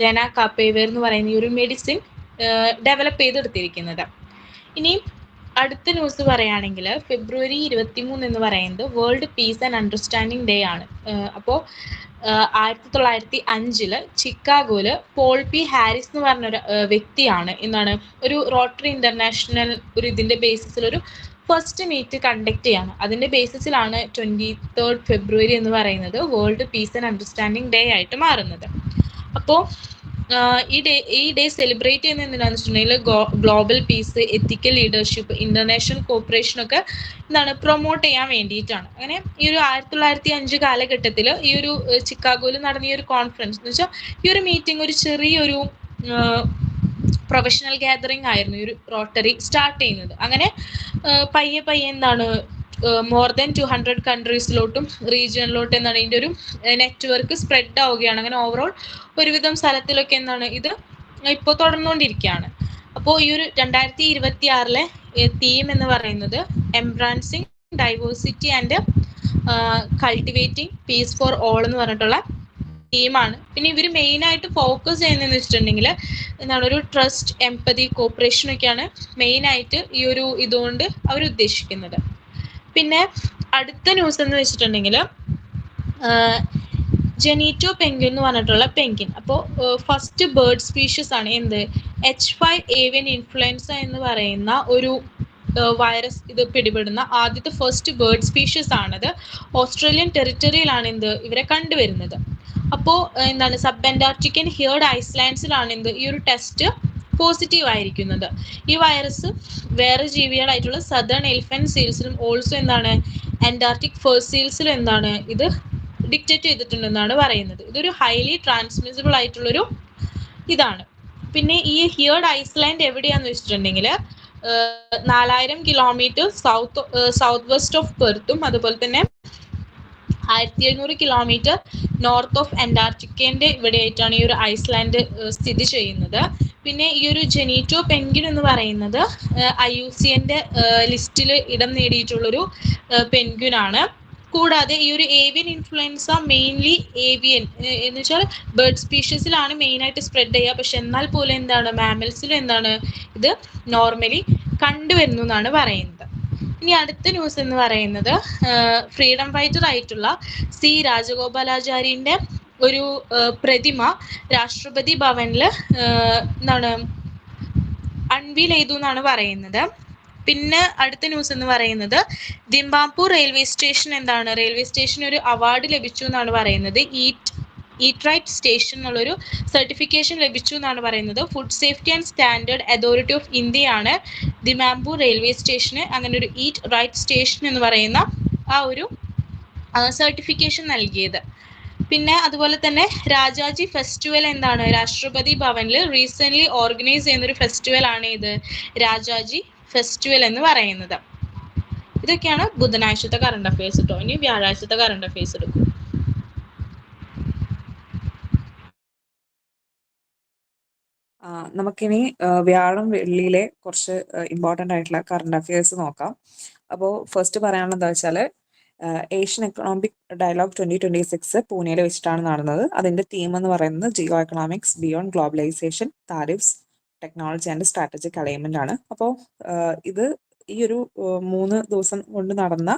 ലെനാകാപവിർ എന്ന് പറയുന്ന ഈ ഒരു മെഡിസിൻ ഡെവലപ്പ് ചെയ്തെടുത്തിരിക്കുന്നത്. ഇനി അടുത്ത ന്യൂസ് പറയുകയാണെങ്കിൽ ഫെബ്രുവരി 23 എന്ന് പറയുന്നത് world piece and understanding day ആണ്. അപ്പോൾ 1905 ചിക്കാഗോയിൽ പോൾ പി ഹാരിസ് എന്ന് പറഞ്ഞൊരു വ്യക്തിയാണ് ഒരു റോട്ടറി ഇന്റർനാഷണൽ ഒരു ഇതിൻ്റെ ബേസിസിലൊരു ഫസ്റ്റ് മീറ്റ് കണ്ടക്ട് ചെയ്യാണ്. അതിൻ്റെ ബേസിസിലാണ് 23rd ഫെബ്രുവരി എന്ന് പറയുന്നത് world piece and understanding day ആയിട്ട് മാറുന്നത്. അപ്പോൾ ഈ ഡേ സെലിബ്രേറ്റ് ചെയ്യുന്നത് എന്തിനാണെന്ന് വെച്ചിട്ടുണ്ടെങ്കിൽ ഗ്ലോബൽ പീസ്, എത്തിക്കൽ ലീഡർഷിപ്പ്, ഇന്റർനാഷണൽ കോപ്പറേഷൻ ഒക്കെ പ്രൊമോട്ട് ചെയ്യാൻ വേണ്ടിയിട്ടാണ്. അങ്ങനെ ഈ ഒരു 1905 കാലഘട്ടത്തിൽ ഈ ഒരു ചിക്കാഗോയിൽ നടന്ന ഈ ഒരു കോൺഫറൻസ് എന്ന് വെച്ചാൽ ഈ ഒരു മീറ്റിംഗ് ഒരു ചെറിയൊരു പ്രൊഫഷണൽ ഗാദറിംഗ് ആയിരുന്നു ഈ ഒരു റോട്ടറി സ്റ്റാർട്ട് ചെയ്യുന്നത്. അങ്ങനെ പയ്യെ മോർ ദാൻ 200 കൺട്രീസിലോട്ടും റീജിയനിലോട്ടും ഇതിൻ്റെ ഒരു നെറ്റ്വർക്ക് സ്പ്രെഡ് ആവുകയാണ്. അങ്ങനെ ഓവറോൾ ഒരുവിധം സ്ഥലത്തിലൊക്കെ ഇത് ഇപ്പോൾ തുടർന്നുകൊണ്ടിരിക്കുകയാണ്. അപ്പോൾ ഈ ഒരു 2026 തീം എന്ന് പറയുന്നത് embracing diversity and cultivating peace for all എന്ന് പറഞ്ഞിട്ടുള്ള തീമാണ്. പിന്നെ ഇവർ മെയിനായിട്ട് ഫോക്കസ് ചെയ്യുന്നതെന്ന് വെച്ചിട്ടുണ്ടെങ്കിൽ ഒരു ട്രസ്റ്റ്, എംപതി, കോപ്പറേഷൻ ഒക്കെയാണ് മെയിനായിട്ട് ഈ ഒരു ഇതുകൊണ്ട് അവർ ഉദ്ദേശിക്കുന്നത്. പിന്നെ അടുത്ത ന്യൂസ് എന്ന് വെച്ചിട്ടുണ്ടെങ്കിൽ ജെനീറ്റോ പെൻഗ്വിൻ എന്ന് പറഞ്ഞിട്ടുള്ള പെൻഗ്വിൻ. അപ്പോൾ ഫസ്റ്റ് ബേർഡ് സ്പീഷീസ് ആണ് H5N1 ഇൻഫ്ലുവൻസ എന്ന് പറയുന്ന ഒരു വൈറസ് പിടിപെടുന്ന ആദ്യത്തെ ഫസ്റ്റ് ബേർഡ് സ്പീഷീസ് ആണത്. ഓസ്ട്രേലിയൻ ടെറിട്ടറിയിലാണ് ഇവരെ കണ്ടുവരുന്നത്. അപ്പോൾ സബ് അന്റാർട്ടിക്കൻ ഹിയർഡ് ഐസ്ലാൻഡ്സിലാണ് ഈ ഒരു ടെസ്റ്റ് പോസിറ്റീവ് ആയിരിക്കുന്നത്. ഈ വൈറസ് വേറെ ജീവികളായിട്ടുള്ള സദേൺ എലിഫന്റ് സീൽസിലും ഓൾസോ അന്റാർട്ടിക് ഫർ സീൽസിലും ഇത് ഡിക്റ്റേറ്റ് ചെയ്തിട്ടുണ്ടെന്നാണ് പറയുന്നത്. ഇതൊരു ഹൈലി ട്രാൻസ്മിസിബിൾ ആയിട്ടുള്ളൊരു ഇതാണ്. പിന്നെ ഈ ഹിയർഡ് ഐസ്ലാൻഡ് എവിടെയാന്ന് വെച്ചിട്ടുണ്ടെങ്കിൽ 4000 കിലോമീറ്റർ സൗത്ത് വെസ്റ്റ് ഓഫ് പെർത്തും അതുപോലെ തന്നെ 1700 കിലോമീറ്റർ നോർത്ത് ഓഫ് അന്റാർട്ടിക്കൻ്റെ ഇവിടെയായിട്ടാണ് ഈ ഒരു ഐസ്ലാൻഡ് സ്ഥിതി ചെയ്യുന്നത്. പിന്നെ ഈ ഒരു ജെനീറ്റോ പെൻഗ്വിൻ എന്ന് പറയുന്നത് IUCN ലിസ്റ്റിൽ ഇടം നേടിയിട്ടുള്ളൊരു പെൻഗ്വിൻ ആണ്. കൂടാതെ ഈ ഒരു ഏവിയൻ ഇൻഫ്ലുവൻസ മെയിൻലി ഏവിയൻ എന്ന് വെച്ചാൽ ബേർഡ് സ്പീഷീസിലാണ് മെയിനായിട്ട് സ്പ്രെഡ് ചെയ്യുക. പക്ഷെ എന്നാൽ പോലും മാമൽസിലും ഇത് നോർമലി കണ്ടുവരുന്നു എന്നാണ് പറയുന്നത്. ഇനി അടുത്ത ന്യൂസ് എന്ന് പറയുന്നത് ഫ്രീഡം ഫൈറ്റർ ആയിട്ടുള്ള C രാജഗോപാലാചാരിൻ്റെ ഒരു പ്രതിമ രാഷ്ട്രപതി ഭവനിൽ അൺവീൽ ചെയ്തു എന്നാണ് പറയുന്നത്. പിന്നെ അടുത്ത ന്യൂസ് എന്ന് പറയുന്നത് ദിംബാപൂർ റെയിൽവേ സ്റ്റേഷൻ റെയിൽവേ സ്റ്റേഷന് ഒരു അവാർഡ് ലഭിച്ചു എന്നാണ് പറയുന്നത്. ഈറ്റ് റൈറ്റ് സ്റ്റേഷൻ എന്നുള്ളൊരു സർട്ടിഫിക്കേഷൻ ലഭിച്ചു എന്നാണ് പറയുന്നത്. Food safety and standard authority of ഇന്ത്യയാണ് ദിമാപൂർ റെയിൽവേ സ്റ്റേഷന് അങ്ങനെ ഒരു ഈറ്റ് റൈറ്റ് സ്റ്റേഷൻ എന്ന് പറയുന്ന ആ ഒരു സർട്ടിഫിക്കേഷൻ നൽകിയത്. പിന്നെ അതുപോലെ തന്നെ രാജാജി ഫെസ്റ്റിവൽ രാഷ്ട്രപതി ഭവനിൽ റീസെൻ്റ്ലി ഓർഗനൈസ് ചെയ്യുന്നൊരു ഫെസ്റ്റിവൽ ആണ് രാജാജി ഫെസ്റ്റിവൽ എന്ന് പറയുന്നത്. ഇതൊക്കെയാണ് ബുധനാഴ്ചത്തെ കറണ്ട് അഫയേഴ്സ് കേട്ടോ. ഇനി വ്യാഴാഴ്ചത്തെ കറണ്ട് അഫയേഴ്സ് എടുക്കും. നമുക്കിനി വ്യാഴം വെള്ളിയിലെ കുറച്ച് ഇമ്പോർട്ടൻ്റ് ആയിട്ടുള്ള കറണ്ട് അഫയേഴ്സ് നോക്കാം. അപ്പോൾ ഫസ്റ്റ് പറയാനുള്ളത് എന്താ വെച്ചാൽ ഏഷ്യൻ എക്കണോമിക് ഡയലോഗ് 2026 പൂനെയിൽ വെച്ചിട്ടാണ് നടന്നത്. അതിൻ്റെ തീം എന്ന് പറയുന്നത് geo economics beyond globalisation, tariffs, technology and strategic alignment ആണ്. അപ്പോൾ ഇത് ഈ ഒരു 3 ദിവസം കൊണ്ട് നടന്ന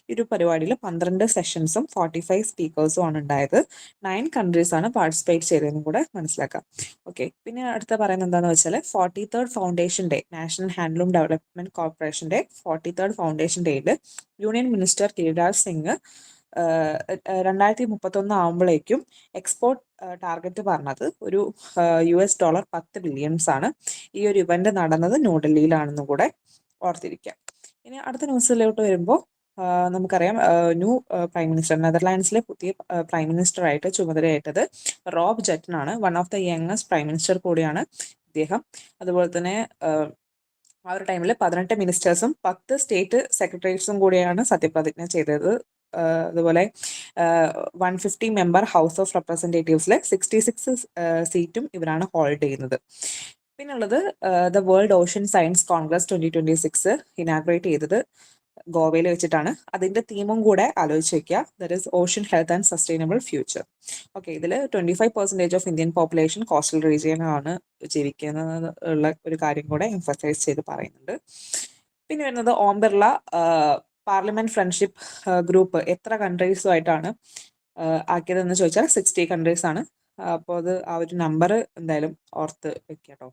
ഈ ഒരു പരിപാടിയിൽ 12 സെഷൻസും 45 സ്പീക്കേഴ്സും ആണ് ഉണ്ടായത്. 9 കൺട്രീസ് ആണ് പാർട്ടിസിപ്പേറ്റ് ചെയ്തതെന്നും കൂടെ മനസ്സിലാക്കാം. ഓക്കെ, പിന്നെ അടുത്ത പറയുന്നത് എന്താണെന്ന് വെച്ചാൽ 43rd foundation day, national handloom development കോർപ്പറേഷന്റെ 43rd ഫൗണ്ടേഷൻ ഡേയിൽ യൂണിയൻ മിനിസ്റ്റർ ഗിരിരാജ് സിംഗ് 2031 ആകുമ്പോഴേക്കും എക്സ്പോർട്ട് ടാർഗറ്റ് പറഞ്ഞത് ഒരു $10 ബില്യൺസ് ആണ്. ഈ ഒരു ഇവന്റ് നടന്നത് ന്യൂഡൽഹിയിലാണെന്നും കൂടെ ഓർത്തിരിക്കാം. ഇനി അടുത്ത ന്യൂസിലോട്ട് വരുമ്പോൾ നമുക്കറിയാം ന്യൂ പ്രൈം മിനിസ്റ്റർ, നെതർലാൻഡ്സിലെ പുതിയ പ്രൈം മിനിസ്റ്റർ ആയിട്ട് ചുമതലയേറ്റത് റോബ് ജെറ്റനാണ്. One of the youngest prime minister കൂടിയാണ് ഇദ്ദേഹം. അതുപോലെ തന്നെ ആ ഒരു ടൈമിൽ 18 മിനിസ്റ്റേഴ്സും 10 സ്റ്റേറ്റ് സെക്രട്ടറീസും കൂടിയാണ് സത്യപ്രതിജ്ഞ ചെയ്തത്. അതുപോലെ 150 മെമ്പർ ഹൗസ് ഓഫ് റെപ്രസെൻറ്റേറ്റീവ്സിലെ 66 സീറ്റും ഇവരാണ് ഹോൾഡ് ചെയ്യുന്നത്. പിന്നുള്ളത് the world ocean science congress 2026 inaugurate ചെയ്തത് ഗോവയിൽ വെച്ചിട്ടാണ്. അതിന്റെ തീമും കൂടെ ആലോചിച്ച് വെക്കുക, that is ocean health and sustainable future. Okay, ഇതിൽ 25% ഓഫ് ഇന്ത്യൻ പോപ്പുലേഷൻ കോസ്റ്റൽ റീജിയനാണ് ജീവിക്കുന്നത് ഉള്ള ഒരു കാര്യം കൂടെ എംഫസൈസ് ചെയ്ത് പറയുന്നുണ്ട്. പിന്നെ വരുന്നത് Om Birla parliament friendship group എത്ര കൺട്രീസുമായിട്ടാണ് ആക്കിയതെന്ന് ചോദിച്ചാൽ 60 കൺട്രീസ് ആണ്. അപ്പോൾ അത് ആ ഒരു നമ്പർ എന്തായാലും ഓർത്ത് വെക്കുക കേട്ടോ.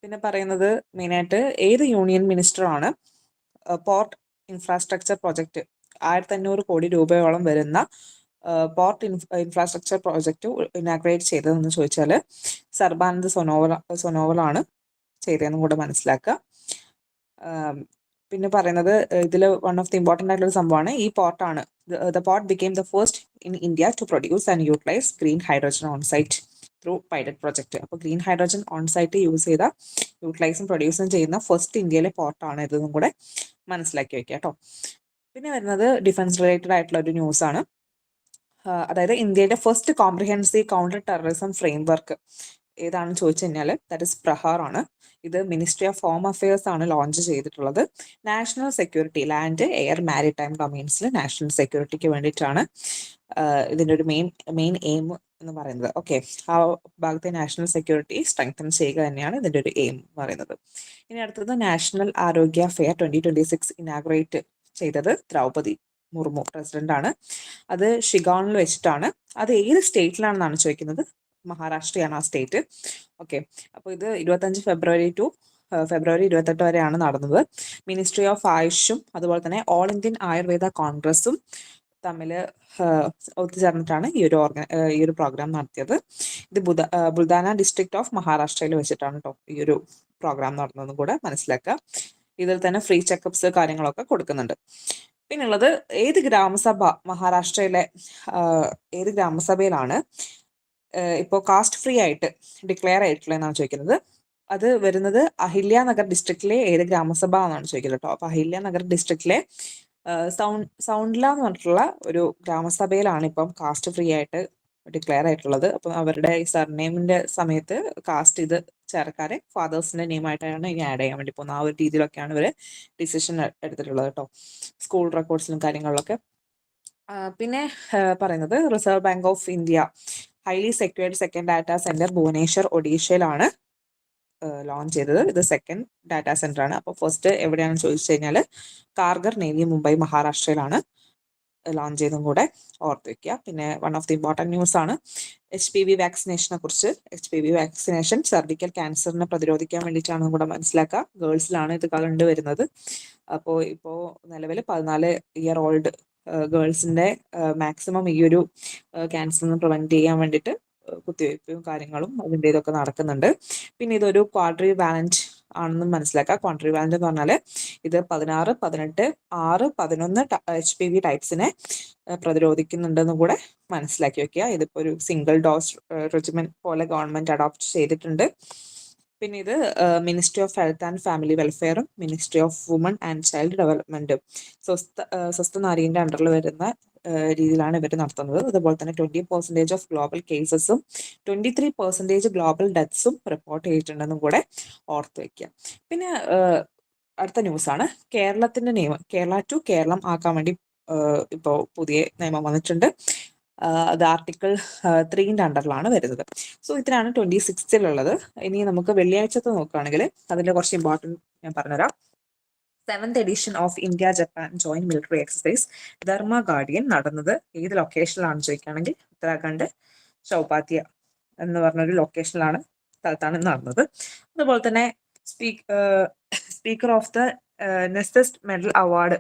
പിന്നെ പറയുന്നത് മെയിനായിട്ട് ഏത് യൂണിയൻ മിനിസ്റ്ററാണ് പോർട്ട് ഇൻഫ്രാസ്ട്രക്ചർ പ്രൊജക്ട് 1500 കോടി രൂപയോളം വരുന്ന പോർട്ട് ഇൻഫ്രാസ്ട്രക്ചർ പ്രോജക്റ്റ് ഇനാഗ്രേറ്റ് ചെയ്തതെന്ന് ചോദിച്ചാൽ സർബാനന്ദ് സൊനോവലാണ് ചെയ്തതെന്നും കൂടെ മനസ്സിലാക്കുക. പിന്നെ പറയുന്നത് ഇതിൽ വൺ ഓഫ് ദി ഇമ്പോർട്ടൻ്റ് ആയിട്ടുള്ള സംഭവമാണ് ഈ പോർട്ടാണ്. The port became the first in India to produce and utilise green hydrogen on site through pilot project. അപ്പോൾ ഗ്രീൻ ഹൈഡ്രജൻ ഓൺ സൈറ്റ് യൂട്ടിലൈസും പ്രൊഡ്യൂസും ചെയ്യുന്ന ഫസ്റ്റ് ഇന്ത്യയിലെ പോർട്ടാണ് ഇതെന്നും കൂടെ മനസ്സിലാക്കി വെക്കുക കേട്ടോ. പിന്നെ വരുന്നത് ഡിഫൻസ് റിലേറ്റഡ് ആയിട്ടുള്ള ഒരു ന്യൂസ് ആണ്. അതായത് ഇന്ത്യയുടെ first comprehensive counter terrorism framework ഏതാണെന്ന് ചോദിച്ചു കഴിഞ്ഞാൽ ദാറ്റ് ഇസ് പ്രഹാർ ആണ്. ഇത് മിനിസ്ട്രി ഓഫ് ഹോം അഫയേഴ്സ് ആണ് ലോഞ്ച് ചെയ്തിട്ടുള്ളത്. National security, land, air, maritime ഡൊമൈൻസിൽ നാഷണൽ സെക്യൂരിറ്റിക്ക് വേണ്ടിയിട്ടാണ് ഇതിൻ്റെ ഒരു മെയിൻ എയിം എന്ന് പറയുന്നത്. ഓക്കെ, ആ ഭാഗത്തെ നാഷണൽ സെക്യൂരിറ്റി സ്ട്രെങ്തൻ ചെയ്യുക തന്നെയാണ് ഇതിൻ്റെ ഒരു എയിം എന്ന് പറയുന്നത്. ഇനി അടുത്തത് നാഷണൽ ആരോഗ്യ ഫെയർ 2026 ഇനാഗ്രേറ്റ് ചെയ്തത് ദ്രൗപദി മുർമു പ്രസിഡന്റ് ആണ്. അത് ഷിഗോണിൽ വെച്ചിട്ടാണ്. അത് ഏത് സ്റ്റേറ്റിലാണെന്നാണ് ചോദിക്കുന്നത്. മഹാരാഷ്ട്രയാണ് ആ സ്റ്റേറ്റ്. ഓക്കെ, അപ്പോൾ ഇത് 25 ഫെബ്രുവരി ടു ഫെബ്രുവരി 28 വരെയാണ് നടന്നത്. മിനിസ്ട്രി ഓഫ് ആയുഷും അതുപോലെ തന്നെ ഓൾ ഇന്ത്യൻ ആയുർവേദ കോൺഗ്രസും തമ്മിൽ ഒത്തുചേർന്നിട്ടാണ് ഈ ഒരു പ്രോഗ്രാം നടത്തിയത്. ഇത് ബുൽദാന ഡിസ്ട്രിക്ട് ഓഫ് മഹാരാഷ്ട്രയിൽ വെച്ചിട്ടാണ് കേട്ടോ ഈ ഒരു പ്രോഗ്രാം നടന്നതെന്നും കൂടെ മനസ്സിലാക്കുക. ഇതിൽ തന്നെ ഫ്രീ ചെക്കപ്സ് കാര്യങ്ങളൊക്കെ കൊടുക്കുന്നുണ്ട്. പിന്നുള്ളത് ഏത് ഗ്രാമസഭ മഹാരാഷ്ട്രയിലെ ഏത് ഗ്രാമസഭയിലാണ് ഇപ്പോൾ കാസ്റ്റ് ഫ്രീ ആയിട്ട് ഡിക്ലെയർ ആയിട്ടുള്ള എന്നാണ് ചോദിക്കുന്നത്. അത് വരുന്നത് അഹില്യാനഗർ ഡിസ്ട്രിക്റ്റിലെ ഏത് ഗ്രാമസഭ എന്നാണ് ചോദിക്കുന്നത് കേട്ടോ. അപ്പോൾ അഹില്യാനഗർ ഡിസ്ട്രിക്റ്റിലെ സൗണ്ട്ല എന്ന് പറഞ്ഞിട്ടുള്ള ഒരു ഗ്രാമസഭയിലാണ് ഇപ്പം കാസ്റ്റ് ഫ്രീ ആയിട്ട് ഡിക്ലെയർ ആയിട്ടുള്ളത്. അപ്പം അവരുടെ ഈ സർനെയിമിന്റെ സമയത്ത് കാസ്റ്റ് ഇത് ചേർക്കാതെ ഫാദേഴ്സിന്റെ നെയിമായിട്ടാണ് ഇനി ആഡ് ചെയ്യാൻ വേണ്ടി പോകുന്നത്. ആ ഒരു രീതിയിലൊക്കെയാണ് ഇവർ ഡിസിഷൻ എടുത്തിട്ടുള്ളത് കേട്ടോ, സ്കൂൾ റെക്കോർഡ്സിലും കാര്യങ്ങളിലൊക്കെ. പിന്നെ പറയുന്നത് reserve bank of India highly secured second data centre Bhubaneswar ഒഡീഷയിലാണ് ലോഞ്ച് ചെയ്തത്. ഇത് സെക്കൻഡ് ഡാറ്റാ സെന്റർ ആണ്. അപ്പോൾ ഫസ്റ്റ് എവിടെയാണെന്ന് ചോദിച്ചു കഴിഞ്ഞാൽ കാർഗർ, നേവി, മുംബൈ, മഹാരാഷ്ട്രയിലാണ് ലോഞ്ച് ചെയ്തും കൂടെ ഓർത്ത് വെക്കുക. പിന്നെ one of the important news ആണ് HPV വാക്സിനേഷനെ കുറിച്ച്. HPV വാക്സിനേഷൻ സർജിക്കൽ ക്യാൻസറിനെ പ്രതിരോധിക്കാൻ വേണ്ടിയിട്ടാണെന്നും കൂടെ മനസ്സിലാക്കുക. ഗേൾസിലാണ് ഇത് കണ്ടുവരുന്നത്. അപ്പോൾ ഇപ്പോൾ നിലവിൽ 14 ഇയർ ഓൾഡ് ഗേൾസിന്റെ മാക്സിമം ഈ ഒരു ക്യാൻസറിൽ നിന്ന് പ്രിവെന്റ് ചെയ്യാൻ വേണ്ടിയിട്ട് കുത്തിവയ്പ്പും കാര്യങ്ങളും അതിൻ്റെ ഇതൊക്കെ നടക്കുന്നുണ്ട്. പിന്നെ ഇതൊരു ക്വാഡ്രി വാലന്റ് ആണെന്നും മനസ്സിലാക്കുക. ക്വാഡ്രി വാലന്റ് എന്ന് പറഞ്ഞാൽ ഇത് 16, 18, 6, 11 HPV ടൈപ്സിനെ പ്രതിരോധിക്കുന്നുണ്ടെന്നും കൂടെ മനസ്സിലാക്കി വെക്കുക. ഇതിപ്പോൾ ഒരു സിംഗിൾ ഡോസ് റെജിമെൻ പോലെ ഗവൺമെന്റ് അഡോപ്റ്റ് ചെയ്തിട്ടുണ്ട്. പിന്നെ ഇത് ministry of health and family വെൽഫെയറും ministry of woman and child ഡെവലപ്മെന്റും സ്വസ്ഥ നാരീന്റെ അണ്ടറിൽ വരുന്ന രീതിയിലാണ് ഇവർ നടത്തുന്നത്. അതുപോലെ തന്നെ 20% ഓഫ് ഗ്ലോബൽ കേസസും 23% ഗ്ലോബൽ ഡെത്ത്സും റിപ്പോർട്ട് ചെയ്തിട്ടുണ്ടെന്നും കൂടെ ഓർത്ത് വയ്ക്കുക. പിന്നെ അടുത്ത ന്യൂസാണ് കേരളത്തിന്റെ നിയമം. കേരള ടു കേരളം ആക്കാൻ വേണ്ടി ഇപ്പോൾ പുതിയ നിയമം വന്നിട്ടുണ്ട്. അത് ആർട്ടിക്കിൾ 3 അണ്ടറിലാണ് വരുന്നത്. സോ ഇത്രയാണ് 26 ഇനി നമുക്ക് വെള്ളിയാഴ്ചത്തെ നോക്കുകയാണെങ്കിൽ അതിന്റെ കുറച്ച് ഇമ്പോർട്ടൻറ്റ് ഞാൻ പറഞ്ഞുതരാം. 7th edition of India Japan joint military exercise Dharma guardian നടന്നത് ഏത് ലൊക്കേഷനിലാണെന്ന് ചോദിക്കുകയാണെങ്കിൽ ഉത്തരാഖണ്ഡ് ചൗപാത്തിയ എന്ന് പറഞ്ഞൊരു ലൊക്കേഷനിലാണ് സ്ഥലത്താണ് നടന്നത്. അതുപോലെ തന്നെ speaker of the Knesset medal award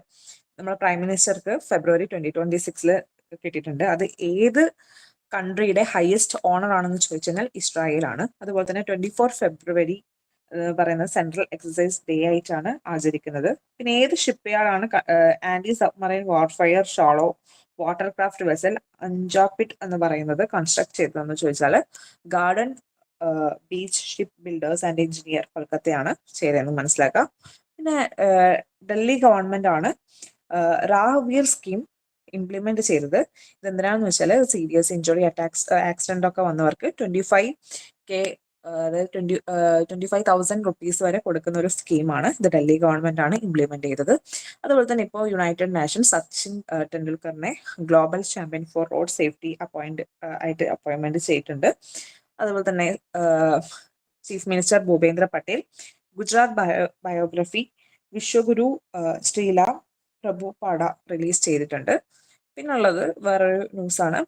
നമ്മുടെ പ്രൈം മിനിസ്റ്റർക്ക് ഫെബ്രുവരി 2026 കിട്ടിയിട്ടുണ്ട്. അത് ഏത് കൺട്രിയുടെ ഹയസ്റ്റ് ഓണർ ആണെന്ന് ചോദിച്ചു കഴിഞ്ഞാൽ ഇസ്രായേലാണ്. അതുപോലെ തന്നെ 24 ഫെബ്രുവരി പറയുന്നത് സെൻട്രൽ എക്സസൈസ് ഡേ ആയിട്ടാണ് ആചരിക്കുന്നത്. പിന്നെ ഏത് ഷിപ്പ് യാർഡാണ് anti submarine warfare shallow water craft vessel അഞ്ചാപിറ്റ് എന്ന് പറയുന്നത് കൺസ്ട്രക്ട് ചെയ്തതെന്ന് ചോദിച്ചാൽ garden beach ship builders and engineer കൊൽക്കത്തയാണ് ചെയ്തതെന്ന് മനസ്സിലാക്കാം. പിന്നെ ഡൽഹി ഗവൺമെന്റ് ആണ് രാഹ്വീർ സ്കീം ഇംപ്ലിമെന്റ് ചെയ്തത്. ഇതെന്തിനാണെന്ന് വെച്ചാൽ സീരിയസ് ഇഞ്ചുറി ആക്സിഡന്റ് ഒക്കെ വന്നവർക്ക് 25K അതായത് 25,000 റുപ്പീസ് വരെ കൊടുക്കുന്ന ഒരു സ്കീമാണ്. ഇത് ഡൽഹി ഗവൺമെന്റ് ആണ് ഇംപ്ലിമെന്റ് ചെയ്തത്. അതുപോലെ തന്നെ ഇപ്പോൾ യുണൈറ്റഡ് നേഷൻസ് സച്ചിൻ ടെണ്ടുൽക്കറിനെ global champion for road safety appointment ചെയ്തിട്ടുണ്ട്. അതുപോലെ തന്നെ chief minister Bhupendra Patel Gujarat biography Vishwaguru Srila Prabhupada release ചെയ്തിട്ടുണ്ട്. പിന്നുള്ളത് വേറൊരു ന്യൂസാണ്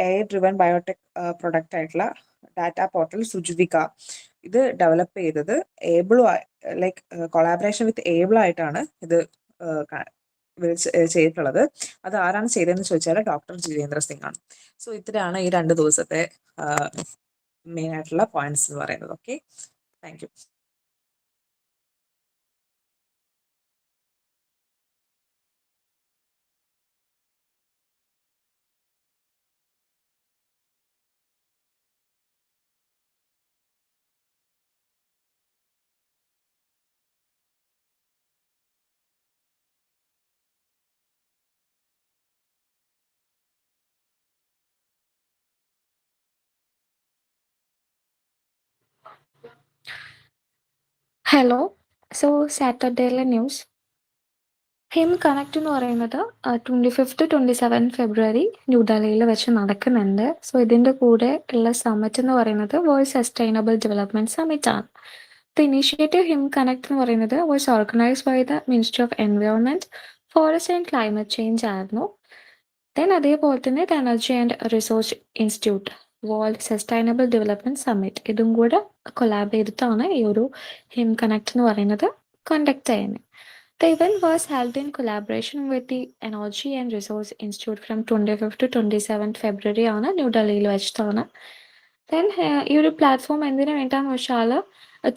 AI ഡ്രിവൻ ബയോടെക് പ്രൊഡക്റ്റ് ആയിട്ടുള്ള ഡാറ്റ പോർട്ടൽ സുജുവിക. ഇത് ഡെവലപ്പ് ചെയ്തത് കൊളാബറേഷൻ വിത്ത് ഏബിൾ ആയിട്ടാണ് ഇത് ചെയ്തിട്ടുള്ളത്. അത് ആരാണ് ചെയ്തതെന്ന് ചോദിച്ചാൽ ഡോക്ടർ ജിതേന്ദ്ര സിംഗ് ആണ്. സോ ഇത്രയാണ് ഈ 2 ദിവസത്തെ മെയിൻ ആയിട്ടുള്ള പോയിന്റ്സ് എന്ന് പറയുന്നത്. Okay, thank you. Hello. So സാറ്റർഡേയിലെ ന്യൂസ്. ഹിം കണക്ട് എന്ന് പറയുന്നത് 25-27 ഫെബ്രുവരി ന്യൂഡൽഹിയിൽ വെച്ച് നടക്കുന്നുണ്ട്. സോ ഇതിൻ്റെ കൂടെ ഉള്ള സമ്മിറ്റ് എന്ന് പറയുന്നത് വേൾഡ് സസ്റ്റൈനബിൾ ഡെവലപ്മെന്റ് സമ്മിറ്റ് ആണ്. ദ ഇനീഷ്യേറ്റീവ് ഹിം കണക്ട് എന്ന് പറയുന്നത് was organised by the ministry of environment, forest and climate change ആയിരുന്നു. ദെൻ അതേപോലെ തന്നെ the energy and resource institute world sustainable development summit ഇതും കൂടെ കൊലാബ് ചെയ്തിട്ടാണ് ഈ ഒരു ഹിം കണക്ട് എന്ന് പറയുന്നത് കണ്ടക്ട് ചെയ്യുന്നത്. The event was held in collaboration with the Energy and Resource Institute from 25 to 27 February ആണ് ന്യൂഡൽഹിയിൽ വെച്ചിട്ടാണ്. ദെൻ ഈ ഒരു പ്ലാറ്റ്ഫോം എന്തിനു വേണ്ടാന്ന് വെച്ചാൽ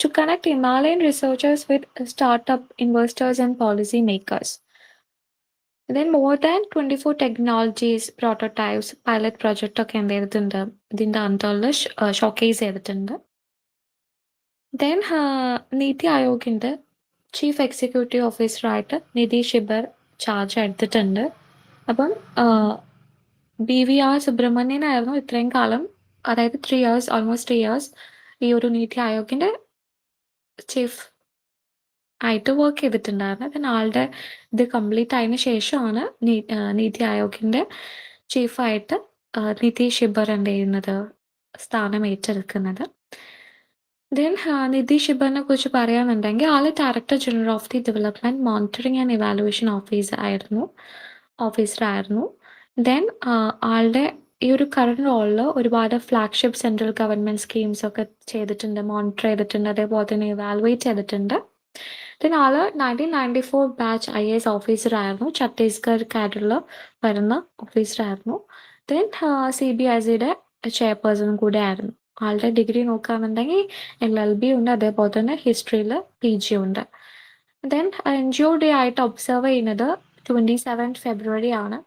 to connect Himalayan researchers with startup investors and policy makers. Then more than 24 technologies, prototypes, pilot project ഒക്കെ എന്ത് ചെയ്തിട്ടുണ്ട് ഇതിൻ്റെ അന്തറിൽ ഷോക്കേസ് ചെയ്തിട്ടുണ്ട്. ദെൻ നീതി ആയോഗിൻ്റെ ചീഫ് എക്സിക്യൂട്ടീവ് ഓഫീസറായിട്ട് നിധി ഷിബർ ചാർജ് എടുത്തിട്ടുണ്ട്. അപ്പം BVR സുബ്രഹ്മണ്യനായിരുന്നു ഇത്രയും കാലം, അതായത് 3 years, ഓൾമോസ്റ്റ് 3 years ഈ ഒരു നീതി ആയോഗിൻ്റെ ചീഫ് ആയിട്ട് വർക്ക് ചെയ്തിട്ടുണ്ടായിരുന്നു. ദെൻ ആളുടെ ഇത് കംപ്ലീറ്റ് ആയതിനു ശേഷമാണ് നീതി ആയോഗിൻ്റെ ചീഫായിട്ട് നിധി ഷിബർ എന്ത് ചെയ്യുന്നത് സ്ഥാനം ഏറ്റെടുക്കുന്നത്. ദെൻ നിധി ഷിബറിനെ കുറിച്ച് പറയുകയാണെന്നുണ്ടെങ്കിൽ ആള് director general of the development monitoring and evaluation ഓഫീസറായിരുന്നു. ദെൻ ആളുടെ ഈ ഒരു കറണ്ട് റോളിൽ ഒരുപാട് ഫ്ലാഗ്ഷിപ്പ് സെൻട്രൽ ഗവൺമെന്റ് സ്കീംസ് ഒക്കെ ചെയ്തിട്ടുണ്ട്, മോണിറ്റർ ചെയ്തിട്ടുണ്ട്, അതേപോലെ തന്നെ ഇവാലുവേറ്റ് ചെയ്തിട്ടുണ്ട്. ദെൻ ആള് 1994 ബാച്ച് IAS ഓഫീസറായിരുന്നു, ഛത്തീസ്ഗഡ് കാഡറിൽ വരുന്ന ഓഫീസറായിരുന്നു. ദെൻ CBICയുടെ ചെയർപേഴ്സണും കൂടെ ആയിരുന്നു. ആളുടെ ഡിഗ്രി നോക്കുകയാണെന്നുണ്ടെങ്കിൽ LLB ഉണ്ട്, അതേപോലെ തന്നെ ഹിസ്റ്ററിയിൽ PG ഉണ്ട്. ദെൻ NGO ഡേ ആയിട്ട് ഒബ്സർവ് ചെയ്യുന്നത് 27 ഫെബ്രുവരി ആണ്.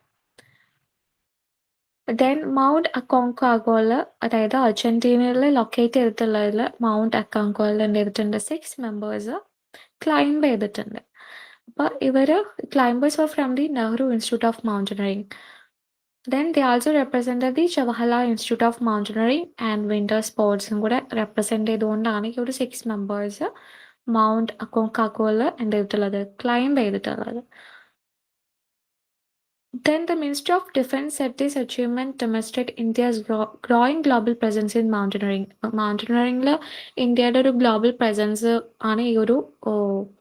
ദെൻ മൗണ്ട് അക്കോങ്കാഗോയിൽ, അതായത് അർജന്റീനയിൽ ലൊക്കേറ്റ് ചെയ്തിട്ടുള്ളതിൽ മൗണ്ട് അക്കോങ്കാഗോയിൽ എന്ത് ചെയ്തിട്ടുണ്ട് 6 മെമ്പേഴ്സ് ക്ലൈംബ് ചെയ്തിട്ടുണ്ട്. അപ്പോൾ ഇവർ climbers are from the Nehru institute of mountaineering. Then they also represented the Jawaharlal Institute of Mountaineering and Winter Sports കൂടെ റെപ്രസെൻറ്റ് ചെയ്തുകൊണ്ടാണ് ഈ ഒരു 6 മെമ്പേഴ്സ് മൗണ്ട് അക്കോങ്കാഗോയിൽ എന്ത് ചെയ്തിട്ടുള്ളത് ക്ലൈംബ് ചെയ്തിട്ടുള്ളത്. Then the Ministry of Defense said this achievement demonstrate India's growing global presence in mountaineering. മൗണ്ടനറിങ്ങിൽ ഇന്ത്യയുടെ ഒരു ഗ്ലോബൽ പ്രസൻസ് ആണ് ഈ ഒരു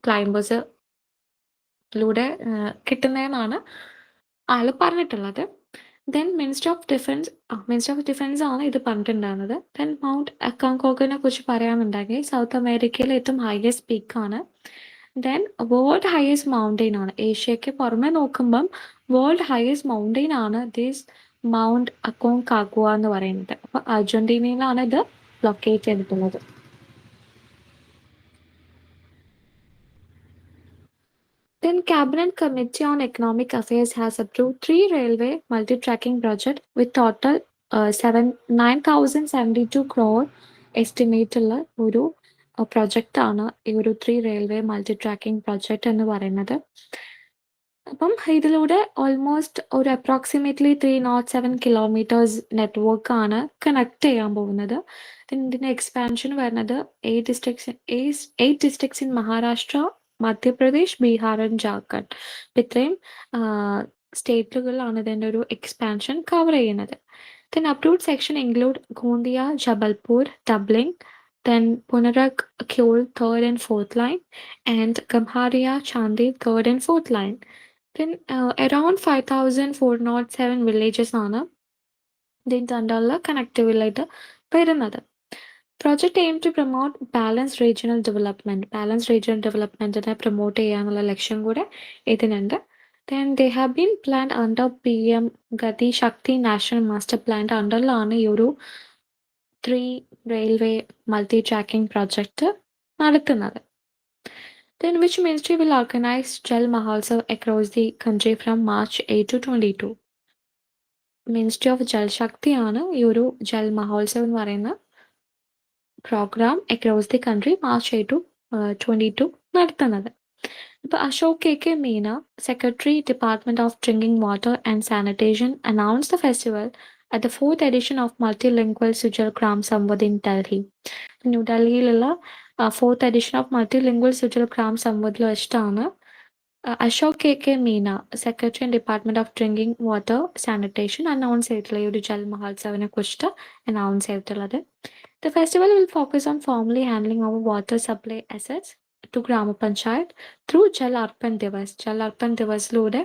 ക്ലൈംബേഴ്സിലൂടെ കിട്ടുന്നതെന്നാണ് ആള് പറഞ്ഞിട്ടുള്ളത്. ദെൻ മിനിസ്റ്റർ ഓഫ് ഡിഫൻസ് ആണ് ഇത് പറഞ്ഞിട്ടുണ്ടായിരുന്നത്. ദെൻ മൗണ്ട് അക്കോങ്കാഗോനെ കുറിച്ച് പറയാനുണ്ടെങ്കിൽ സൗത്ത് അമേരിക്കയിലെ ഏറ്റവും ഹയസ്റ്റ് പീക്കാണ്. ദെൻ വേൾഡ് ഹയസ്റ്റ് മൗണ്ടെയിൻ ആണ്. ഏഷ്യയ്ക്ക് പുറമെ നോക്കുമ്പം വേൾഡ് ഹയസ്റ്റ് മൗണ്ടെയിൻ ആണ് ദിസ് മൗണ്ട് അക്കോങ്കാഗ്വ എന്ന് പറയുന്നത്. അപ്പോൾ അർജന്റീനയിലാണ് ഇത് ലൊക്കേറ്റ് ചെയ്തിട്ടുള്ളത്. Then Cabinet Committee on Economic Affairs has approved 3 railway multi-tracking projects with total 9,072 crore estimate ഉള്ള ഒരു പ്രൊജക്റ്റാണ് ഈ ഒരു 3 railway multi-tracking project എന്ന് പറയുന്നത്. അപ്പം ഇതിലൂടെ ഓൾമോസ്റ്റ് ഒരു അപ്രോക്സിമേറ്റ്ലി 307 കിലോമീറ്റേഴ്സ് നെറ്റ്വർക്കാണ് കണക്ട് ചെയ്യാൻ പോകുന്നത്. ഇതിൻ്റെ എക്സ്പാൻഷൻ വരുന്നത് 8 districts in Maharashtra, Madhya Pradesh, Bihar and Jharkhand. ഇത്രയും സ്റ്റേറ്റുകളിലാണ് ഇതിൻ്റെ ഒരു എക്സ്പാൻഷൻ കവർ ചെയ്യുന്നത്. Then approved section include Gondia, Jabalpur, Dublin, then Punarak, Kyol, 3rd and 4th line, and Gamharia, Chandi, 3rd and 4th line. Then around 5,407 villages ആണ് ഇതിൻ്റെ അണ്ടറിൽ കണക്റ്റീവിലായിട്ട് വരുന്നത്. Project aim to promote balanced regional development. Balanced regional development promote ചെയ്യാനുള്ള ലക്ഷ്യം കൂടെ ഇതിനുണ്ട്. Then they have been planned under PM Gati Shakti National Master Plan അണ്ടറിലാണ് ഈ ഒരു 3 railway multi-tracking project നടത്തുന്നത്. Then which ministry will organize Jal Mahotsav across the country from March 8 to 22? Ministry of Jal Shakti ആണ് ഈ ഒരു ജൽ മഹോത്സവ് എന്ന് പറയുന്ന program across the country March 8 to 22 നടത്തുന്നത്. ഇപ്പോൾ Ashok K Meena, secretary department of drinking water and sanitation, announce the festival at the 4th edition of Multilingual Sujal Gram Samvad in Delhi. ന്യൂഡൽഹിയിലുള്ള 4th edition of Multilingual Sujal Gram Samvad വെച്ചിട്ടാണ് Ashok K Meena, secretary and department of drinking water sanitation announce ചെയ്തിട്ടുള്ള ഈ ഒരു ജൽ മഹോത്സവിനെ കുറിച്ചിട്ട് അനൗൺസ് ചെയ്തിട്ടുള്ളത്. The festival will focus on formally handling our water supply assets to Grama Panchayat through Jal Arpan Divas. Jal Arpan Divasലൂടെ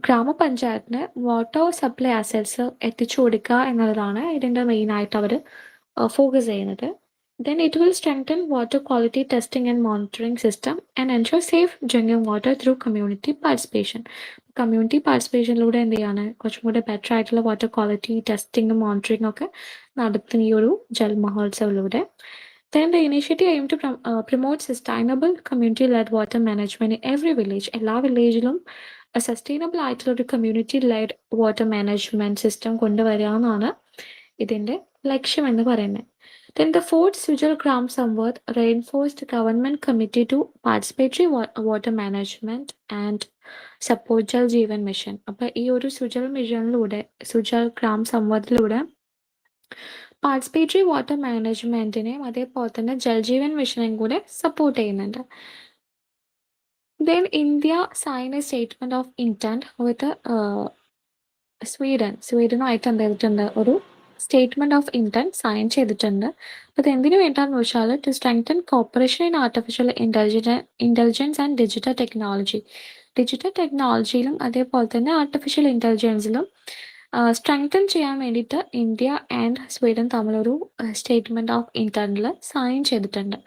ഗ്രാമപഞ്ചായത്തിന് വാട്ടർ സപ്ലൈ അസറ്റ്സ് എത്തിച്ചു കൊടുക്കുക എന്നുള്ളതാണ് ഇതിൻ്റെ മെയിനായിട്ട് അവർ ഫോക്കസ് ചെയ്യുന്നത്. Then it will strengthen water quality testing and monitoring system and ensure safe drinking water through community participation. Community പാർട്ടിസിപ്പേഷനിലൂടെ എന്ത് ചെയ്യാണ് കുറച്ചും കൂടെ ബെറ്റർ ആയിട്ടുള്ള വാട്ടർ ക്വാളിറ്റി ടെസ്റ്റിംഗും മോണിറ്ററിംഗ് ഒക്കെ നടത്തുന്ന ഈ ഒരു Jal മഹോത്സവിലൂടെ. Then the initiative aim to promote sustainable community-led water management in every village. എല്ലാ വില്ലേജിലും സസ്റ്റൈനബിൾ ആയിട്ടുള്ള ഒരു കമ്മ്യൂണിറ്റി-led വാട്ടർ മാനേജ്മെന്റ് സിസ്റ്റം കൊണ്ടുവരിക എന്നാണ് ഇതിൻ്റെ ലക്ഷ്യം എന്ന് പറയുന്നത്. Then the 4th Sujal Gram Samvad reinforced the government committee to participatory water management and support Jal Jeevan Mission. അപ്പോൾ ഈ ഒരു സുജൽ മിഷനിലൂടെ സുജൽ ഗ്രാം സംവാദിലൂടെ പാർട്ടിസിപ്പേറ്ററി വാട്ടർ മാനേജ്മെന്റിനെയും അതേപോലെ തന്നെ ജൽ ജീവൻ മിഷനെയും കൂടെ സപ്പോർട്ട് ചെയ്യുന്നുണ്ട്. Then India signed a statement of intent with സ്വീഡനുമായിട്ട് എന്ത് ചെയ്തിട്ടുണ്ട്, ഒരു സ്റ്റേറ്റ്മെന്റ് ഓഫ് ഇന്റന്റ് സൈൻ ചെയ്തിട്ടുണ്ട്. അപ്പോൾ ഇത് എന്തിനു വേണ്ടാന്ന് വെച്ചാൽ to strengthen cooperation in artificial intelligence and digital technology. Digital ടെക്നോളജിയിലും അതേപോലെ തന്നെ ആർട്ടിഫിഷ്യൽ ഇന്റലിജൻസിലും സ്ട്രെങ്തൻ ചെയ്യാൻ വേണ്ടിയിട്ട് ഇന്ത്യ ആൻഡ് സ്വീഡൻ തമ്മിലൊരു സ്റ്റേറ്റ്മെന്റ് ഓഫ് ഇന്റന്റിൽ സൈൻ ചെയ്തിട്ടുണ്ട്.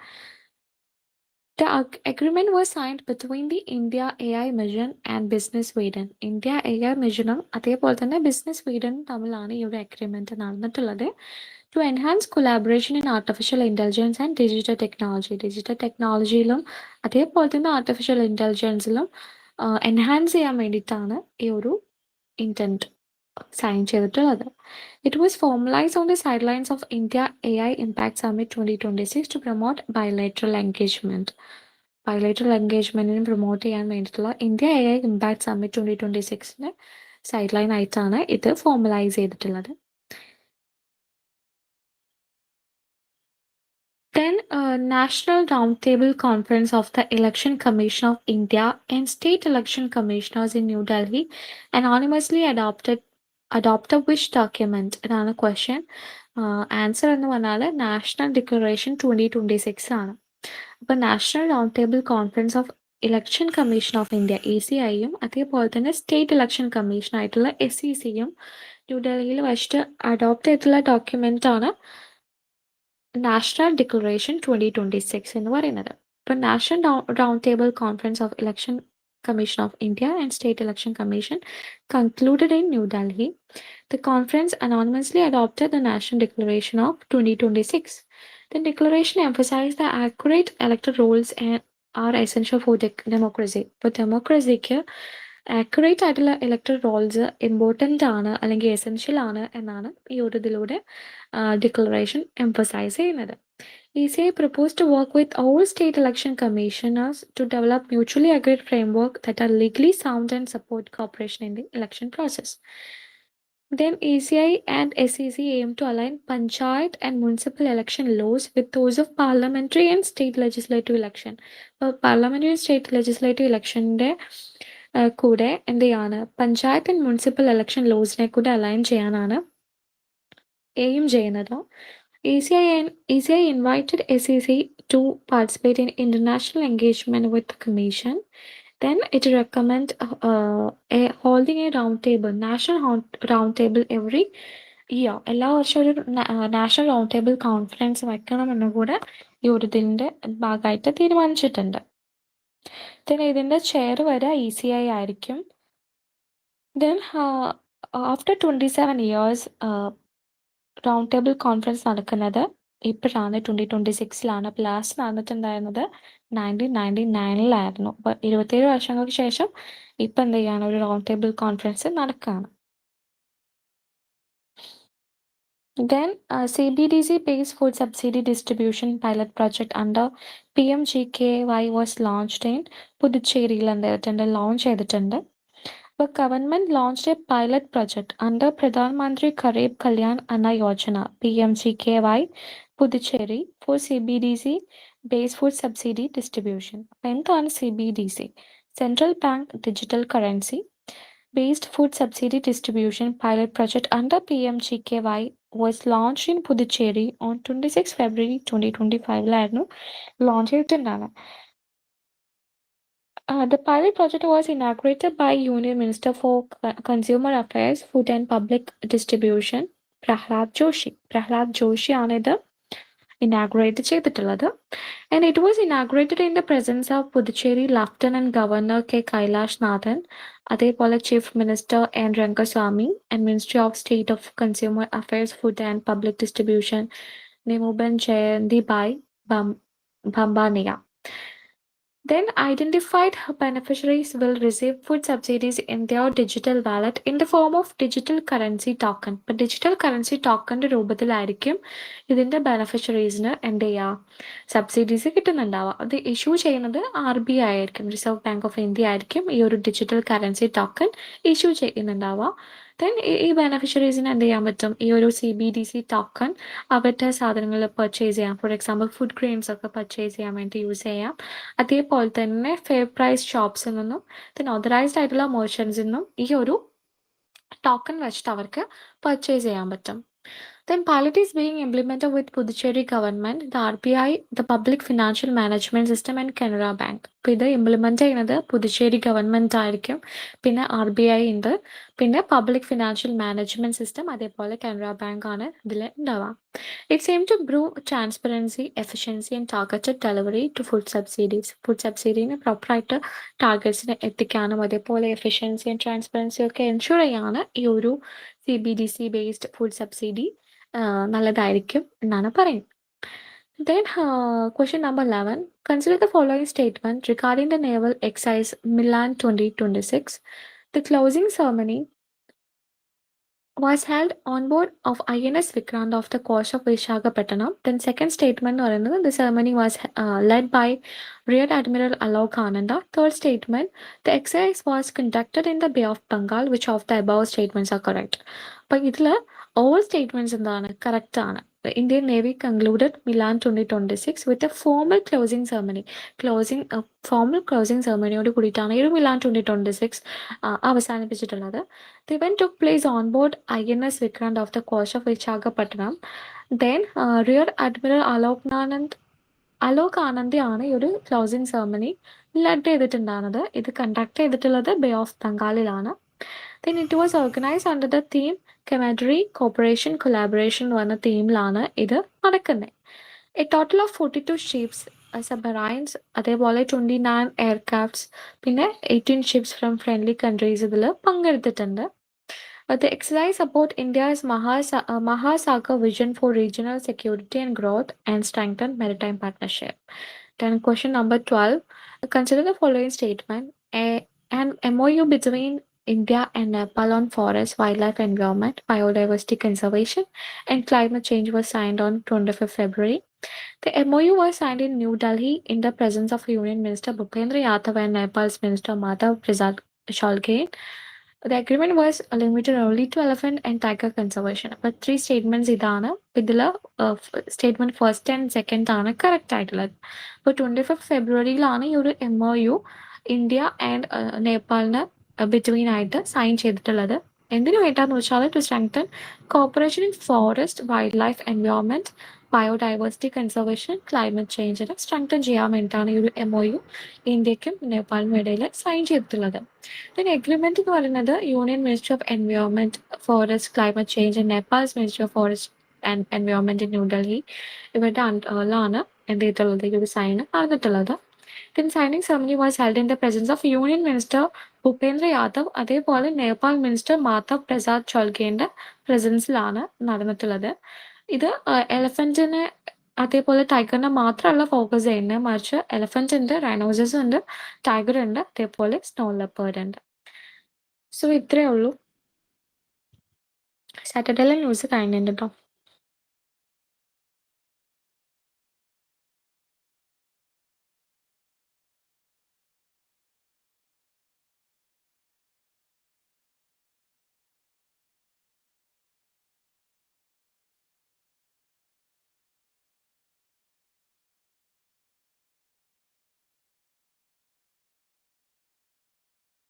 The agreement was signed between the India AI Mission and Business Sweden. India AI മിഷനും അതേപോലെ തന്നെ ബിസിനസ് സ്വീഡനും തമ്മിലാണ് ഈ ഒരു അഗ്രിമെന്റ് നടന്നിട്ടുള്ളത്. To enhance collaboration in artificial intelligence and digital technology. Digital ടെക്നോളജിയിലും അതേപോലെ തന്നെ ആർട്ടിഫിഷ്യൽ ഇന്റലിജൻസിലും എൻഹാൻസ് ചെയ്യാൻ വേണ്ടിയിട്ടാണ് ഈ ഒരു ഇന്റന്റ് സൈൻ ചെയ്തിട്ടുള്ളത്. It was formalized on the sidelines of India AI Impact Summit 2026 to promote bilateral engagement. Bilateral എൻഗേജ്മെന്റിന് പ്രൊമോട്ട് ചെയ്യാൻ വേണ്ടിയിട്ടുള്ള India AI impact summit 2026 side line ആയിട്ടാണ് ഇത് ഫോർമലൈസ് ചെയ്തിട്ടുള്ളത്. Then National Roundtable Conference of the Election Commission of India and State Election Commissioners in New Delhi anonymously adopt a which document? ഇതാണ് ക്വസ്റ്റ്യൻ. ആൻസർ എന്ന് പറഞ്ഞാൽ നാഷണൽ ഡിക്ലറേഷൻ 2026 ആണ്. അപ്പോൾ national round table conference of election commission of India ACIയും അതേപോലെ തന്നെ സ്റ്റേറ്റ് ഇലക്ഷൻ കമ്മീഷൻ ആയിട്ടുള്ള SECയും ന്യൂഡൽഹിയിൽ വെച്ചിട്ട് അഡോപ്റ്റ് ചെയ്തിട്ടുള്ള ഡോക്യുമെന്റ് ആണ് നാഷണൽ ഡിക്ലറേഷൻ 2026 എന്ന് പറയുന്നത്. ഇപ്പോൾ national round table conference of election Commission of India and State Election Commission concluded in New Delhi. The conference anonymously adopted the National Declaration of 2026. The declaration emphasized the accurate electoral rolls and are essential for democracy. For democracy, accurate ആയിട്ടുള്ള ഇലക്ടറൽ റോൾസ് ഇമ്പോർട്ടൻ്റ് ആണ് അല്ലെങ്കിൽ എസെൻഷ്യൽ ആണ് എന്നാണ് ഈ ഒരു ഇതിലൂടെ ഡിക്ലറേഷൻ എംഫസൈസ് ചെയ്യുന്നത്. ECI proposed to work with all state election commissioners to develop mutually agreed framework that are legally sound and support cooperation in the election process. Then ECI and SEC aim to align panchayat and municipal election laws with those of parliamentary and state legislative election. Parliamentary and state legislative election കൂടെ എന്ത് ചെയ്യാണ് പഞ്ചായത്ത് ആൻഡ് മുനിസിപ്പൽ ഇലക്ഷൻ ലോസിനെ കൂടെ അലൈൻ ചെയ്യാനാണ് എയിം ചെയ്യുന്നത്. ECI invited SEC to participate in international engagement with the Commission. Then it recommend holding a roundtable, national roundtable every year എല്ലാ വർഷവും ഒരു നാഷണൽ റൗണ്ട് ടേബിൾ കോൺഫറൻസ് വെക്കണമെന്നും കൂടെ ഈ ഒരു ഇതിൻ്റെ ഭാഗമായിട്ട് തീരുമാനിച്ചിട്ടുണ്ട്. പിന്നെ ഇതിൻ്റെ ചെയർ വരെ ECI ആയിരിക്കും. Then after 27 years round table conference നടക്കുന്നത് ഇപ്പോഴാണ് 2026 അപ്പോൾ ലാസ്റ്റ് നടന്നിട്ടുണ്ടായിരുന്നത് 1999 അപ്പോൾ 27 വർഷങ്ങൾക്ക് ശേഷം ഇപ്പം എന്ത് ചെയ്യാണ്, ഒരു റൗണ്ട് ടേബിൾ കോൺഫറൻസ് നടക്കുകയാണ്. Then CBDC based food subsidy distribution pilot project under PMGKY was launched in പുതുച്ചേരിയിൽ എന്തായിട്ടുണ്ട്, ലോഞ്ച് ചെയ്തിട്ടുണ്ട്. അപ്പോൾ government launched a pilot project under പ്രധാനമന്ത്രി ഗരീബ് കല്യാൺ അന്ന Yojana PMGKY Puducherry for CBDC based food subsidy distribution. അപ്പോൾ എന്താണ് CBDC? Central Bank Digital Currency based food subsidy distribution pilot project under PMGKY was launched in Puducherry on 26 February 2025 launch ചെയ്തിട്ടുണ്ടാണ്. The pilot project was inaugurated by Union Minister for Consumer Affairs, Food and Public Distribution, Prahlad Joshi. Prahlad Joshi ആണ് ഇത് ഇനാഗുറേറ്റ് ചെയ്തിട്ടുള്ളത്. And it was inaugurated in the presence of Puducherry Lieutenant Governor K. Kailash Nathan, അതേപോലെ chief minister N. Rangaswamy and Ministry of State of Consumer Affairs, Food and Public Distribution, Nimuben Jayantibai Bambaniya. Then identified beneficiaries will receive food subsidies in their digital wallet in the form of digital currency token. But digital currency token രൂപത്തിലായിരിക്കും ഇതിൻ്റെ ബെനഫിഷ്യറീസിന് എന്ത് ചെയ്യുക, സബ്സിഡീസ് കിട്ടുന്നുണ്ടാവുക. അത് ഇഷ്യൂ ചെയ്യുന്നത് RBI ആയിരിക്കും, റിസർവ് ബാങ്ക് ഓഫ് ഇന്ത്യ ആയിരിക്കും ഈ ഒരു ഡിജിറ്റൽ കറൻസി ടോക്കൺ ഇഷ്യൂ ചെയ്യുന്നുണ്ടാവുക. ദെൻ ഈ ബെനഫിഷ്യറീസിന് എന്ത് ചെയ്യാൻ പറ്റും, ഈ ഒരു CBDC ടോക്കൺ അവരുടെ സാധനങ്ങൾ പർച്ചേസ് ചെയ്യാം. ഫോർ എക്സാമ്പിൾ ഫുഡ് ഗ്രെയിൻസ് ഒക്കെ പർച്ചേസ് ചെയ്യാൻ വേണ്ടി യൂസ് ചെയ്യാം. അതേപോലെ തന്നെ ഫെയർ പ്രൈസ് ഷോപ്സിൽ നിന്നും then ഓതറൈസ്ഡ് ആയിട്ടുള്ള മെർച്ചൻസിൽ നിന്നും ഈ ഒരു ടോക്കൺ വെച്ചിട്ട് അവർക്ക് പർച്ചേസ് ചെയ്യാൻ പറ്റും. Then pilot is being implemented with Puducherry government, the RBI, the Public Financial Management System and Canara Bank. അപ്പോൾ ഇത് ഇംപ്ലിമെന്റ് ചെയ്യുന്നത് പുതുച്ചേരി ഗവൺമെന്റ് ആയിരിക്കും, പിന്നെ RBI ഉണ്ട്, പിന്നെ പബ്ലിക് ഫിനാൻഷ്യൽ മാനേജ്മെന്റ് സിസ്റ്റം, അതേപോലെ കാനറ ബാങ്ക് ആണ് ഇതിൽ ഉണ്ടാവുക. It's aimed to improve transparency, efficiency and targeted delivery to food subsidies. Food സബ്സിഡിന് പ്രോപ്പറായിട്ട് ടാർഗറ്റ്സിന് എത്തിക്കാനും അതേപോലെ എഫിഷ്യൻസി ആൻഡ് ട്രാൻസ്പെറൻസി ഒക്കെ എൻഷുർ ചെയ്യാൻ ഈ ഒരു CBDC based ഫുഡ് സബ്സിഡി നല്ലതായിരിക്കും എന്നാണ് പറയുന്നത്. Then question number 11. Consider the following statement regarding the Naval Exercise Milan 2026. The closing ceremony was held on board of INS Vikrant off the coast of Visakhapatnam. Then second statement, the ceremony was led by Rear Admiral Alok Ananda. Third statement, the exercise was conducted in the Bay of Bengal. Which of the above statements are correct? But ഇതിൽ all statements എന്താണ് correct ആണ്. The Indian Navy concluded Milan 2026 with a formal closing ceremony. Formal closing ceremony കൂടിയിട്ടാണ് ഈ ഒരു Milan 2026 അവസാനിപ്പിച്ചിട്ടുള്ളത്. The event took place on board INS Vikrant off the coast of Visakhapatnam. Then Rear Admiral Alok Anand ആണ് ഈ ഒരു ക്ലോസിംഗ് സെറമണി ലെഡ് ചെയ്തിട്ടുണ്ടാകുന്നത്. ഇത് കണ്ടക്ട് ചെയ്തിട്ടുള്ളത് ബേ ഓഫ് ബംഗാളിലാണ്. Then it was organized under the theme Camaraderie, Cooperation, Collaboration എന്ന് പറഞ്ഞ തീമിലാണ് ഇത് നടക്കുന്നത്. A total of 42 ships, submarines, അതേപോലെ 29 aircrafts, പിന്നെ 18 ships from friendly countries ഇതിൽ പങ്കെടുത്തിട്ടുണ്ട്. The exercise support India's Mahasagar vision for regional security and growth and strengthen maritime partnership. Then question number 12. Consider the following statement. An MOU between India and Nepal on forest, wildlife, environment, biodiversity conservation, and climate change was signed on 25th February. The MOU was signed in New Delhi in the presence of Union Minister Bhupendra Yadav and Nepal's Minister Madhav Prasad Sholgate. The agreement was limited only to elephant and tiger conservation. But three statements ഇതാണ്. ഇതിൽ സ്റ്റേറ്റ്മെന്റ് ഫസ്റ്റ് ആൻഡ് സെക്കൻഡ് ആണ് കറക്റ്റ് ആയിട്ടുള്ളത്. അപ്പോൾ 25th ഫെബ്രുവരിയിലാണ് ഈ ഒരു MOU ഇന്ത്യ ആൻഡ് നേപ്പാളിന് ബിറ്റ്വീൻ ആയിട്ട് സൈൻ ചെയ്തിട്ടുള്ളത്. എന്തിനു വേണ്ടാന്ന് വെച്ചാൽ to strengthen cooperation in forest, wildlife, environment, biodiversity conservation, climate ചേഞ്ചിനെ സ്ട്രെങ്തൻ ചെയ്യാൻ വേണ്ടിയിട്ടാണ് ഈ ഒരു MOU ഇന്ത്യക്കും നേപ്പാളിനും ഇടയിൽ സൈൻ ചെയ്തിട്ടുള്ളത്. പിന്നെ എഗ്രിമെന്റ് എന്ന് പറയുന്നത് union ministry of environment, forest, climate change, Nepal's ministry of forest and environment New Delhi ഇവരുടെ അണ്ടറിലാണ് എന്ത് ചെയ്തിട്ടുള്ളത്, ഈ ഒരു സൈൻ നടന്നിട്ടുള്ളത്. Then signing ceremony was held in the presence of Union Minister Bhupendra Yadav, അതേപോലെ നേപ്പാൾ മിനിസ്റ്റർ മാധവ് പ്രസാദ് ഛോൽഗേന്റെ പ്രസൻസിലാണ് നടന്നിട്ടുള്ളത്. ഇത് എലഫന്റിനെ അതേപോലെ ടൈഗറിനെ മാത്രമല്ല ഫോക്കസ് ചെയ്യുന്നത്, മറിച്ച് എലഫന്റ് ഉണ്ട്, റൈനോസസ് ഉണ്ട്, ടൈഗർ ഉണ്ട്, അതേപോലെ സ്നോ ലെപ്പേർഡ് ഉണ്ട്. സോ ഇത്രയേ ഉള്ളൂ. സാറ്റർഡേയിലെ ന്യൂസ് കഴിഞ്ഞിട്ടോ.